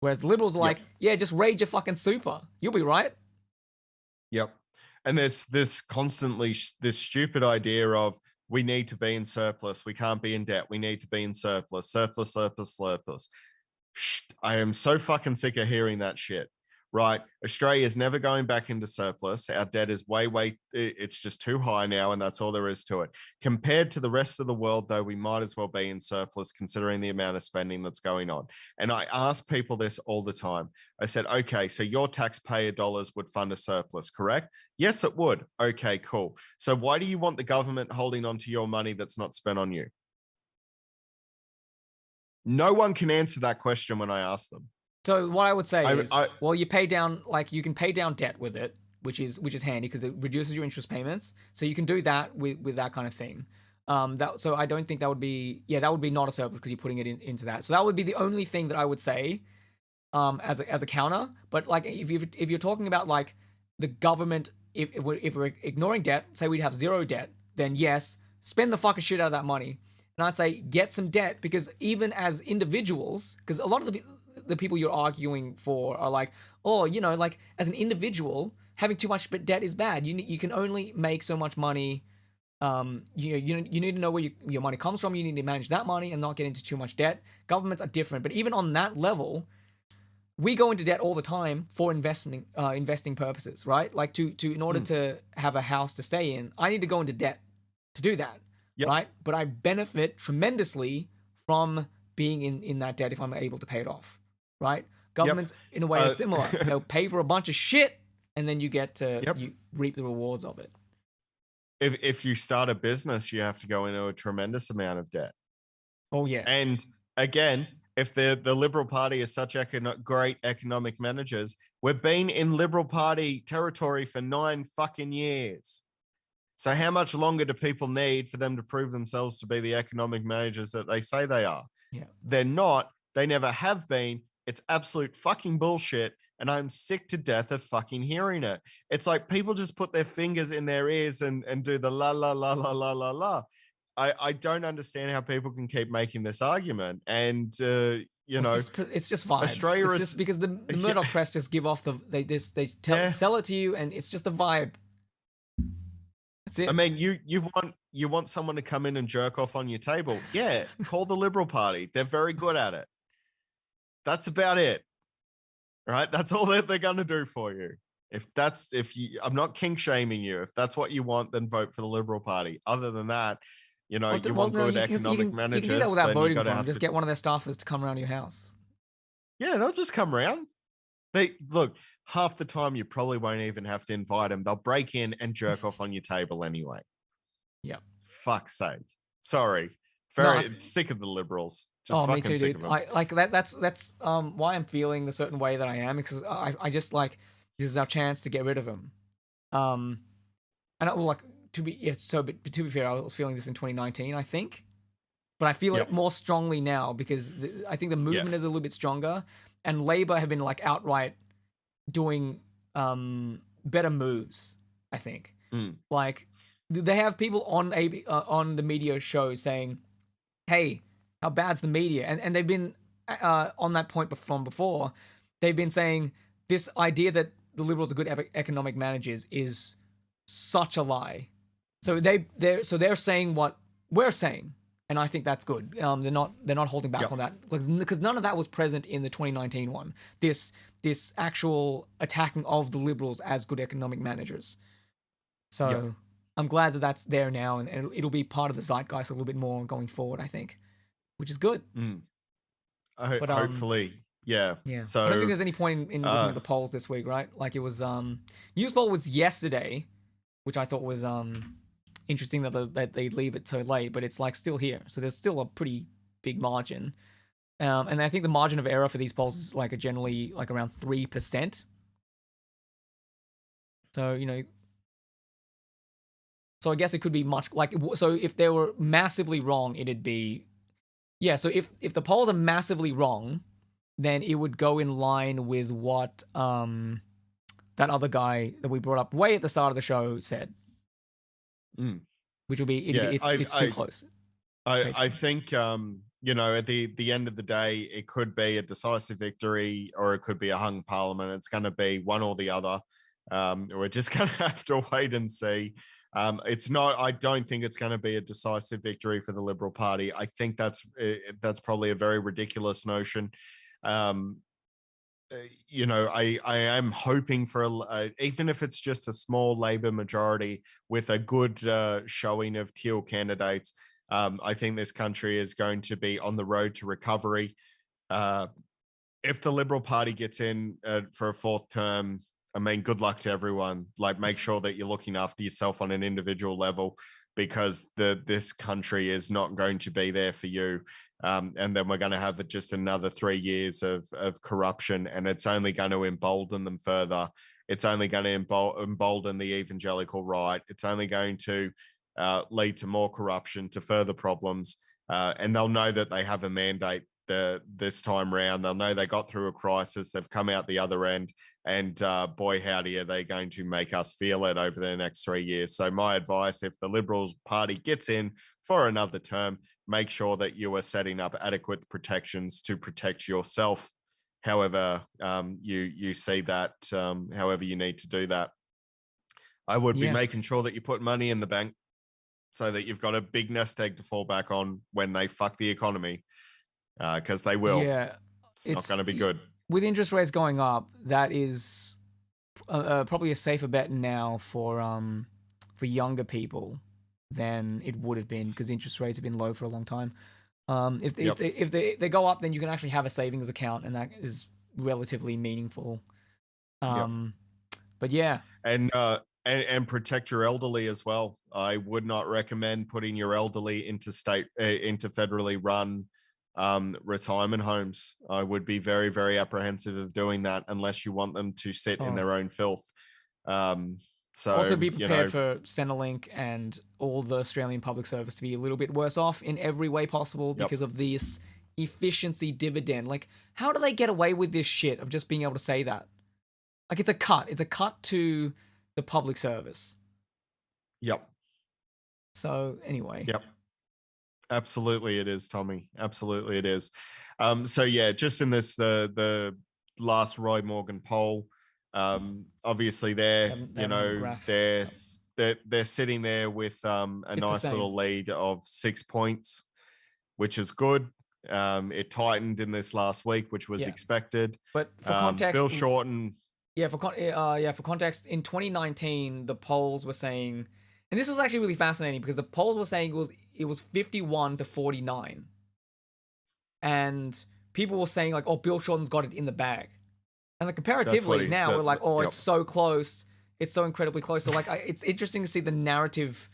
Whereas the Liberals are like, yeah, just raid your fucking super. You'll be right. Yep. And there's this constantly this stupid idea of we need to be in surplus. We can't be in debt. We need to be in surplus. Surplus. I am so fucking sick of hearing that shit. Right? Australia is never going back into surplus. Our debt is it's just too high now, and that's all there is to it. Compared to the rest of the world, though, we might as well be in surplus considering the amount of spending that's going on. And I ask people this all the time. I said, okay, so your taxpayer dollars would fund a surplus, correct? Yes, it would. Okay, cool. So why do you want the government holding on to your money that's not spent on you? No one can answer that question when I ask them. So what I would say is, well, you pay down, like, you can pay down debt with it, which is handy because it reduces your interest payments. So you can do that with that kind of thing. So I don't think that would be not a surplus because you're putting it into that. So that would be the only thing that I would say as a counter. But like if you're talking about like the government, if we're ignoring debt, say we'd have zero debt, then yes, spend the fucking shit out of that money. And I'd say get some debt, because even as individuals, because a lot of the people you're arguing for are like, oh, like as an individual, having too much debt is bad. You can only make so much money. You need to know where your money comes from. You need to manage that money and not get into too much debt. Governments are different, but even on that level, we go into debt all the time for investing purposes, right? Like in order to have a house to stay in, I need to go into debt to do that, right? But I benefit tremendously from being in that debt if I'm able to pay it off. Right? Governments, in a way, are Uh, similar. They'll pay for a bunch of shit, and then you get to Yep. you reap the rewards of it. If you start a business, you have to go into a tremendous amount of debt. Oh yeah, And again, if the Liberal Party is such great economic managers, we've been in Liberal Party territory for 9 fucking years. So how much longer do people need for them to prove themselves to be the economic managers that they say they are? yeah. They're not. They never have been. It's absolute fucking bullshit. And I'm sick to death of fucking hearing it. It's like people just put their fingers in their ears and do the la, la, la, la, la, la, la. I don't understand how people can keep making this argument. And, It's just vibes. Australia it's is- just because the Murdoch press just give off sell it to you, and it's just a vibe. That's it. I mean, you want someone to come in and jerk off on your table. Yeah, call the Liberal Party. They're very good at it. That's about it. Right? That's all that they're going to do for you. I'm not kink shaming you. If that's what you want, then vote for the Liberal Party. Other than that, you want good economic managers. You can do that without then voting you for them. Just to... get one of their staffers to come around your house. Yeah, they'll just come around. Half the time you probably won't even have to invite them. They'll break in and jerk off on your table anyway. Yeah. Fuck's sake. Sorry. Sick of the Liberals. Just me too, sick dude. of them. That's why I'm feeling the certain way that I am, because I just like, this is our chance to get rid of him. And to be fair, I was feeling this in 2019, I think, but I feel it more strongly now because I think the movement is a little bit stronger, and Labor have been like outright doing better moves. I think like they have people on the media shows saying, "Hey, how bad's the media?" And they've been on that point from before. They've been saying this idea that the Liberals are good economic managers is such a lie. So they're saying what we're saying, and I think that's good. They're not holding back on that, because none of that was present in the 2019 one. This actual attacking of the Liberals as good economic managers. So I'm glad that that's there now, and it'll be part of the zeitgeist a little bit more going forward, I think, which is good. But hopefully, yeah. So I don't think there's any point in looking at the polls this week, right? Like it was news poll was yesterday, which I thought was interesting that they leave it so late, but it's like still here, so there's still a pretty big margin. And I think the margin of error for these polls is like generally like around 3%. So so I guess it could be much like, so if they were massively wrong, it'd be so if the polls are massively wrong, then it would go in line with what that other guy that we brought up way at the start of the show said, which would be it's too close. I think at the end of the day, it could be a decisive victory or it could be a hung parliament. It's going to be one or the other. We're just going to have to wait and see. I don't think it's going to be a decisive victory for the Liberal Party. I think that's probably a very ridiculous notion. I am hoping for even if it's just a small Labor majority with a good showing of teal candidates. I think this country is going to be on the road to recovery. If the Liberal Party gets in for a fourth term, I mean, good luck to everyone. Like, make sure that you're looking after yourself on an individual level, because this country is not going to be there for you. And then we're going to have just another 3 years of corruption, and it's only going to embolden them further. It's only going to embolden the evangelical right. It's only going to lead to more corruption, to further problems. And they'll know that they have a mandate this time round. They'll know they got through a crisis. They've come out the other end. And boy, howdy, are they going to make us feel it over the next 3 years. So my advice, if the Liberals Party gets in for another term, make sure that you are setting up adequate protections to protect yourself, however you see that, however you need to do that. I would be making sure that you put money in the bank so that you've got a big nest egg to fall back on when they fuck the economy, because they will. Yeah, it's not going to be good. With interest rates going up, that is probably a safer bet now for younger people than it would have been, because interest rates have been low for a long time. If they go up, then you can actually have a savings account, and that is relatively meaningful. But yeah, and protect your elderly as well. I would not recommend putting your elderly into into federally run retirement homes. I would be very, very apprehensive of doing that unless you want them to sit in their own filth. So also be prepared for Centrelink and all the Australian public service to be a little bit worse off in every way possible because of this efficiency dividend. Like, how do they get away with this shit of just being able to say that? Like, it's a cut. It's a cut to the public service. Yep. So anyway. Yep. Absolutely it is, Tommy. Absolutely it is. So yeah, just in this the last Roy Morgan poll, obviously they're sitting there with a nice little lead of 6 points, which is good. It tightened in this last week, which was expected. But for context, Bill Shorten. Yeah, for context, in 2019, the polls were saying, and this was actually really fascinating because the polls were saying it was 51 to 49, and people were saying like, "Oh, Bill Shorten's got it in the bag," and like comparatively now we're like, "Oh, it's so close, it's so incredibly close." So like, it's interesting to see the narrative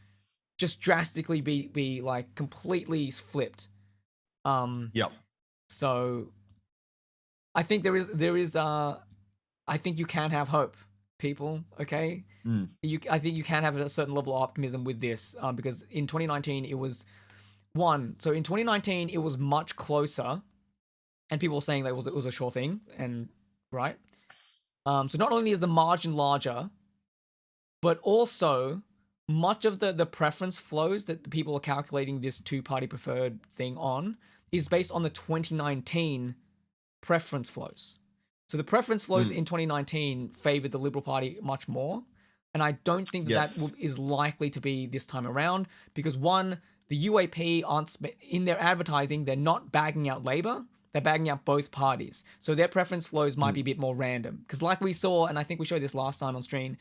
just drastically be like completely flipped. So I think there is I think you can have hope, people. Okay, I think you can have a certain level of optimism with this, because in 2019 it was So in 2019 it was much closer, and people were saying that it was a sure thing, and right. So not only is the margin larger, but also much of the preference flows that the people are calculating this two-party preferred thing on is based on the 2019 preference flows. So the preference flows in 2019 favored the Liberal Party much more. And I don't think that is likely to be this time around because, one, the UAP aren't, in their advertising, they're not bagging out Labor. They're bagging out both parties. So their preference flows might be a bit more random. Because like we saw, and I think we showed this last time on stream,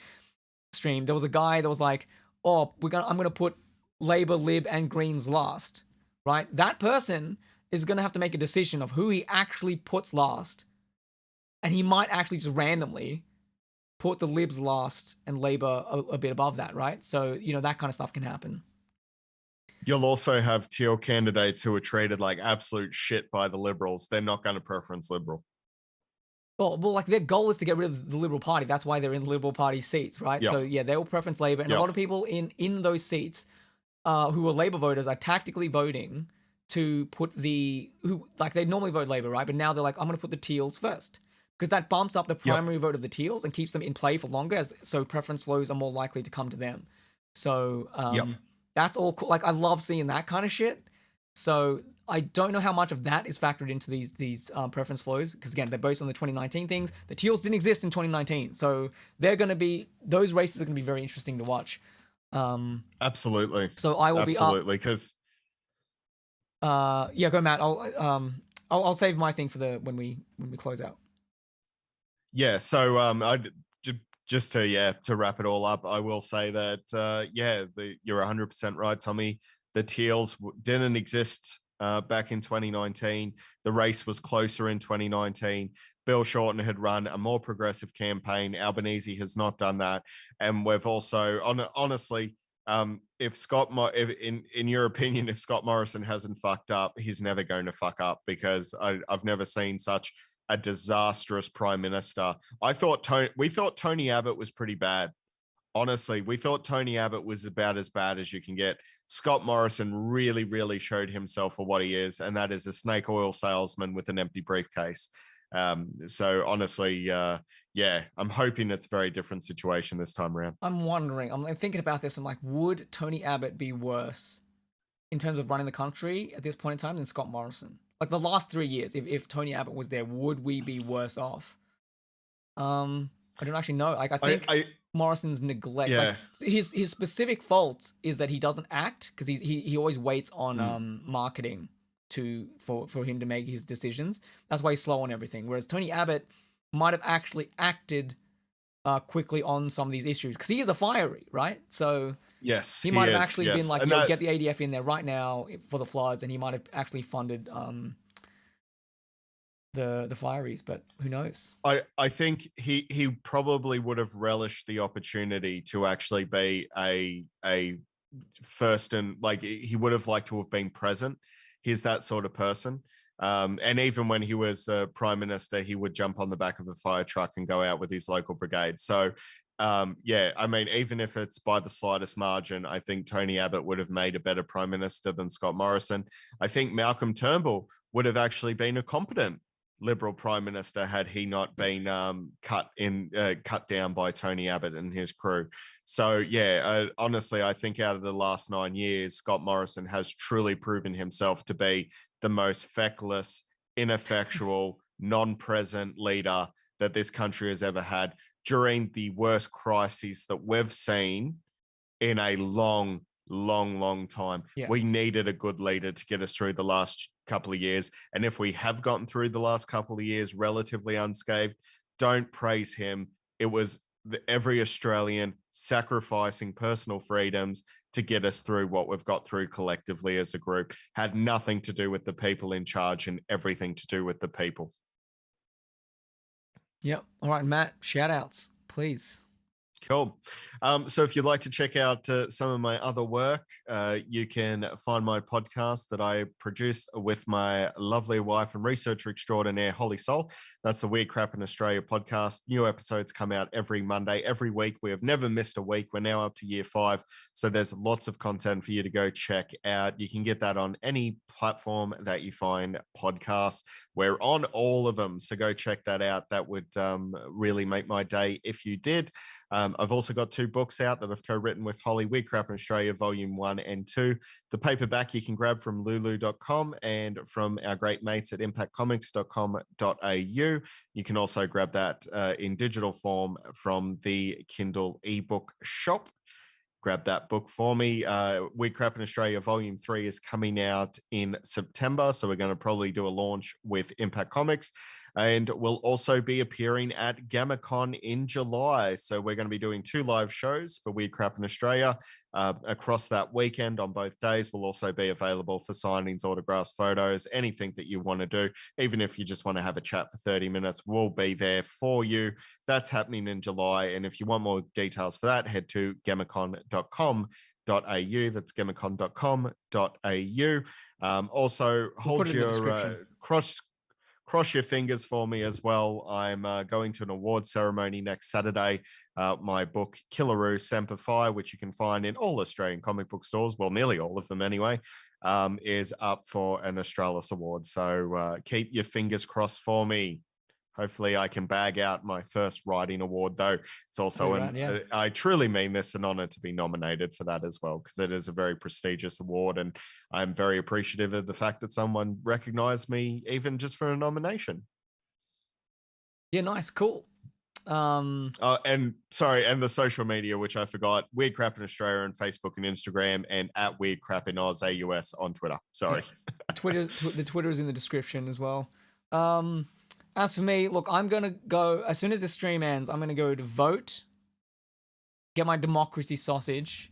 there was a guy that was like, "Oh, I'm going to put Labor, Lib, and Greens last." Right? That person is going to have to make a decision of who he actually puts last. And he might actually just randomly put the Libs last and Labor a bit above that, right? So, that kind of stuff can happen. You'll also have teal candidates who are treated like absolute shit by the Liberals. They're not going to preference Liberal. Well, like their goal is to get rid of the Liberal Party. That's why they're in Liberal Party seats, right? So, yeah, they will preference Labor. And a lot of people in those seats who are Labor voters are tactically voting to put they normally vote Labor, right? But now they're like, I'm going to put the Teals first. Because that bumps up the primary vote of the Teals and keeps them in play for longer, so preference flows are more likely to come to them. So that's all cool. Like, I love seeing that kind of shit. So I don't know how much of that is factored into these preference flows, because again, they're based on the 2019 things. The Teals didn't exist in 2019, so those races are going to be very interesting to watch. Absolutely. So I will because go Matt. I'll save my thing for when we close out. Yeah, so just to wrap it all up, I will say that you're 100% right, Tommy. The Teals didn't exist back in 2019. The race was closer in 2019. Bill Shorten had run a more progressive campaign. Albanese has not done that, and we've also honestly, in your opinion, if Scott Morrison hasn't fucked up, he's never going to fuck up, because I've never seen such a disastrous prime minister. We thought Tony Abbott was pretty bad. Honestly, we thought Tony Abbott was about as bad as you can get. Scott Morrison really, really showed himself for what he is, and that is a snake oil salesman with an empty briefcase. So honestly, I'm hoping it's a very different situation this time around. I'm thinking about this. I'm like, would Tony Abbott be worse in terms of running the country at this point in time than Scott Morrison? Like the last 3 years, if Tony Abbott was there, would we be worse off? I don't actually know. Like I think Morrison's neglect. Yeah. Like, his specific fault is that he doesn't act, because he always waits on marketing for him to make his decisions. That's why he's slow on everything. Whereas Tony Abbott might have actually acted quickly on some of these issues, because he is a fiery, right? So yes, he might have actually been like, get the ADF in there right now for the floods, and he might have actually funded the fireys, but who knows? I think he probably would have relished the opportunity to actually be a first, and like he would have liked to have been present. He's that sort of person. And even when he was prime minister, he would jump on the back of a fire truck and go out with his local brigade. So, yeah, I mean, even if it's by the slightest margin, I think Tony Abbott would have made a better prime minister than Scott Morrison. I think Malcolm Turnbull would have actually been a competent Liberal prime minister had he not been cut down by Tony Abbott and his crew. So yeah, honestly, I think out of the last 9 years, Scott Morrison has truly proven himself to be the most feckless, ineffectual, non-present leader that this country has ever had during the worst crises that we've seen in a long time. Yeah. We needed a good leader to get us through the last couple of years. And if we have gotten through the last couple of years relatively unscathed, don't praise him. It was every Australian sacrificing personal freedoms to get us through what we've got through collectively as a group. Had nothing to do with the people in charge and everything to do with the people. Yep. All right, Matt, shout outs, please. Cool. So if you'd like to check out some of my other work, you can find my podcast that I produce with my lovely wife and researcher extraordinaire, Holly Soul. That's the Weird Crap in Australia podcast. New episodes come out every Monday, every week. We have never missed a week. We're now up to year 5. So there's lots of content for you to go check out. You can get that on any platform that you find podcasts. We're on all of them. So go check that out. That would really make my day if you did. I've also got 2 books out that I've co-written with Holly, Weird Crap in Australia, Volume 1 and 2. The paperback you can grab from lulu.com and from our great mates at impactcomics.com.au. You can also grab that in digital form from the Kindle ebook shop. Grab that book for me. Weird Crap in Australia Volume 3 is coming out in September, so we're going to probably do a launch with Impact Comics, and we'll also be appearing at GammaCon in July. So we're going to be doing 2 live shows for Weird Crap in Australia across that weekend on both days. We'll also be available for signings, autographs, photos, anything that you want to do. Even if you just want to have a chat for 30 minutes, we'll be there for you. That's happening in July. And if you want more details for that, head to gammacon.com.au. That's gammacon.com.au. Also, hold your cross your fingers for me as well. I'm going to an award ceremony next Saturday. My book, Killaroo Semper Fi, which you can find in all Australian comic book stores, well, nearly all of them anyway, is up for an Australis Award. So keep your fingers crossed for me. Hopefully I can bag out my first writing award, though. It's also, I truly mean this, an honor to be nominated for that as well, because it is a very prestigious award. And I'm very appreciative of the fact that someone recognized me even just for a nomination. Yeah, nice. Cool. And the social media, which I forgot, Weird Crap in Australia on Facebook and Instagram, and at Weird Crap in Oz AUS on Twitter. Sorry. Yeah. The Twitter is in the description as well. As for me, look, I'm going to go, as soon as the stream ends, I'm going to go to vote, get my democracy sausage,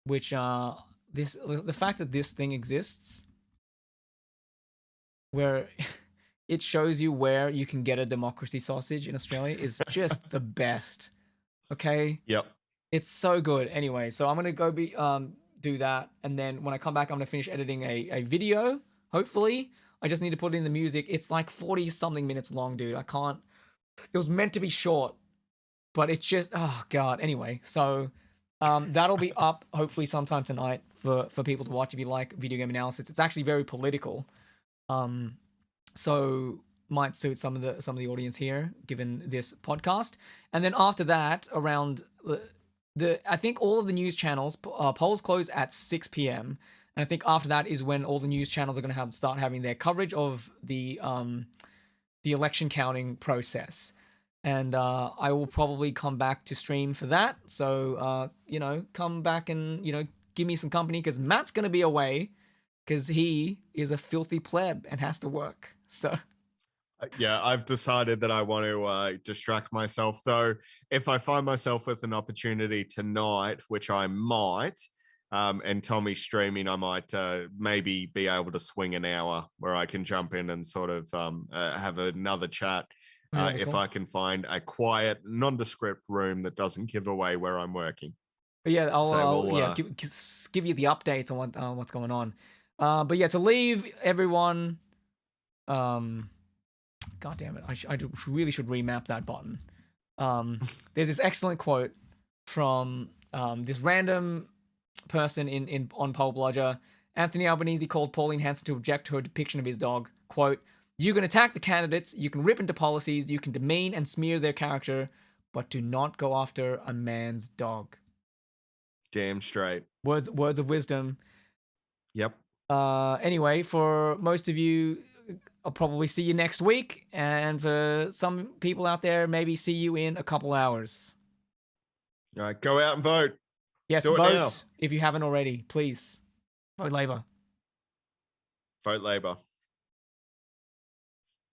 which, the fact that this thing exists, where it shows you where you can get a democracy sausage in Australia, is just the best. Okay? Yep. It's so good. Anyway, so I'm going to go do that. And then when I come back, I'm going to finish editing a video, hopefully. I just need to put in the music. It's like 40 something minutes long, dude. I can't. It was meant to be short, but it's just, oh God. Anyway, so that'll be up hopefully sometime tonight for people to watch if you like video game analysis. It's actually very political, so might suit some of the audience here given this podcast. And then after that, around I think all of the news channels polls close at 6 p.m. And I think after that is when all the news channels are going to start having their coverage of the election counting process. And I will probably come back to stream for that. So, come back and, give me some company, because Matt's going to be away because he is a filthy pleb and has to work. So... Yeah, I've decided that I want to distract myself, though. If I find myself with an opportunity tonight, which I might, and Tommy's streaming, I might maybe be able to swing an hour where I can jump in and sort of have another chat if cool. I can find a quiet, nondescript room that doesn't give away where I'm working. But yeah, I'll we'll, give you the updates on what's going on. But yeah, to leave everyone, God damn it, I really should remap that button. There's this excellent quote from this random person on Poll Blogger. Anthony Albanese called Pauline Hanson to object to her depiction of his dog. Quote, "You can attack the candidates, you can rip into policies, you can demean and smear their character, but do not go after a man's dog." Damn straight. Words of wisdom. Yep. Anyway, for most of you, I'll probably see you next week, and for some people out there, maybe see you in a couple hours. All right, go out and vote. Yes, Do it now. vote if you haven't already, please. Vote Labour. Vote Labour.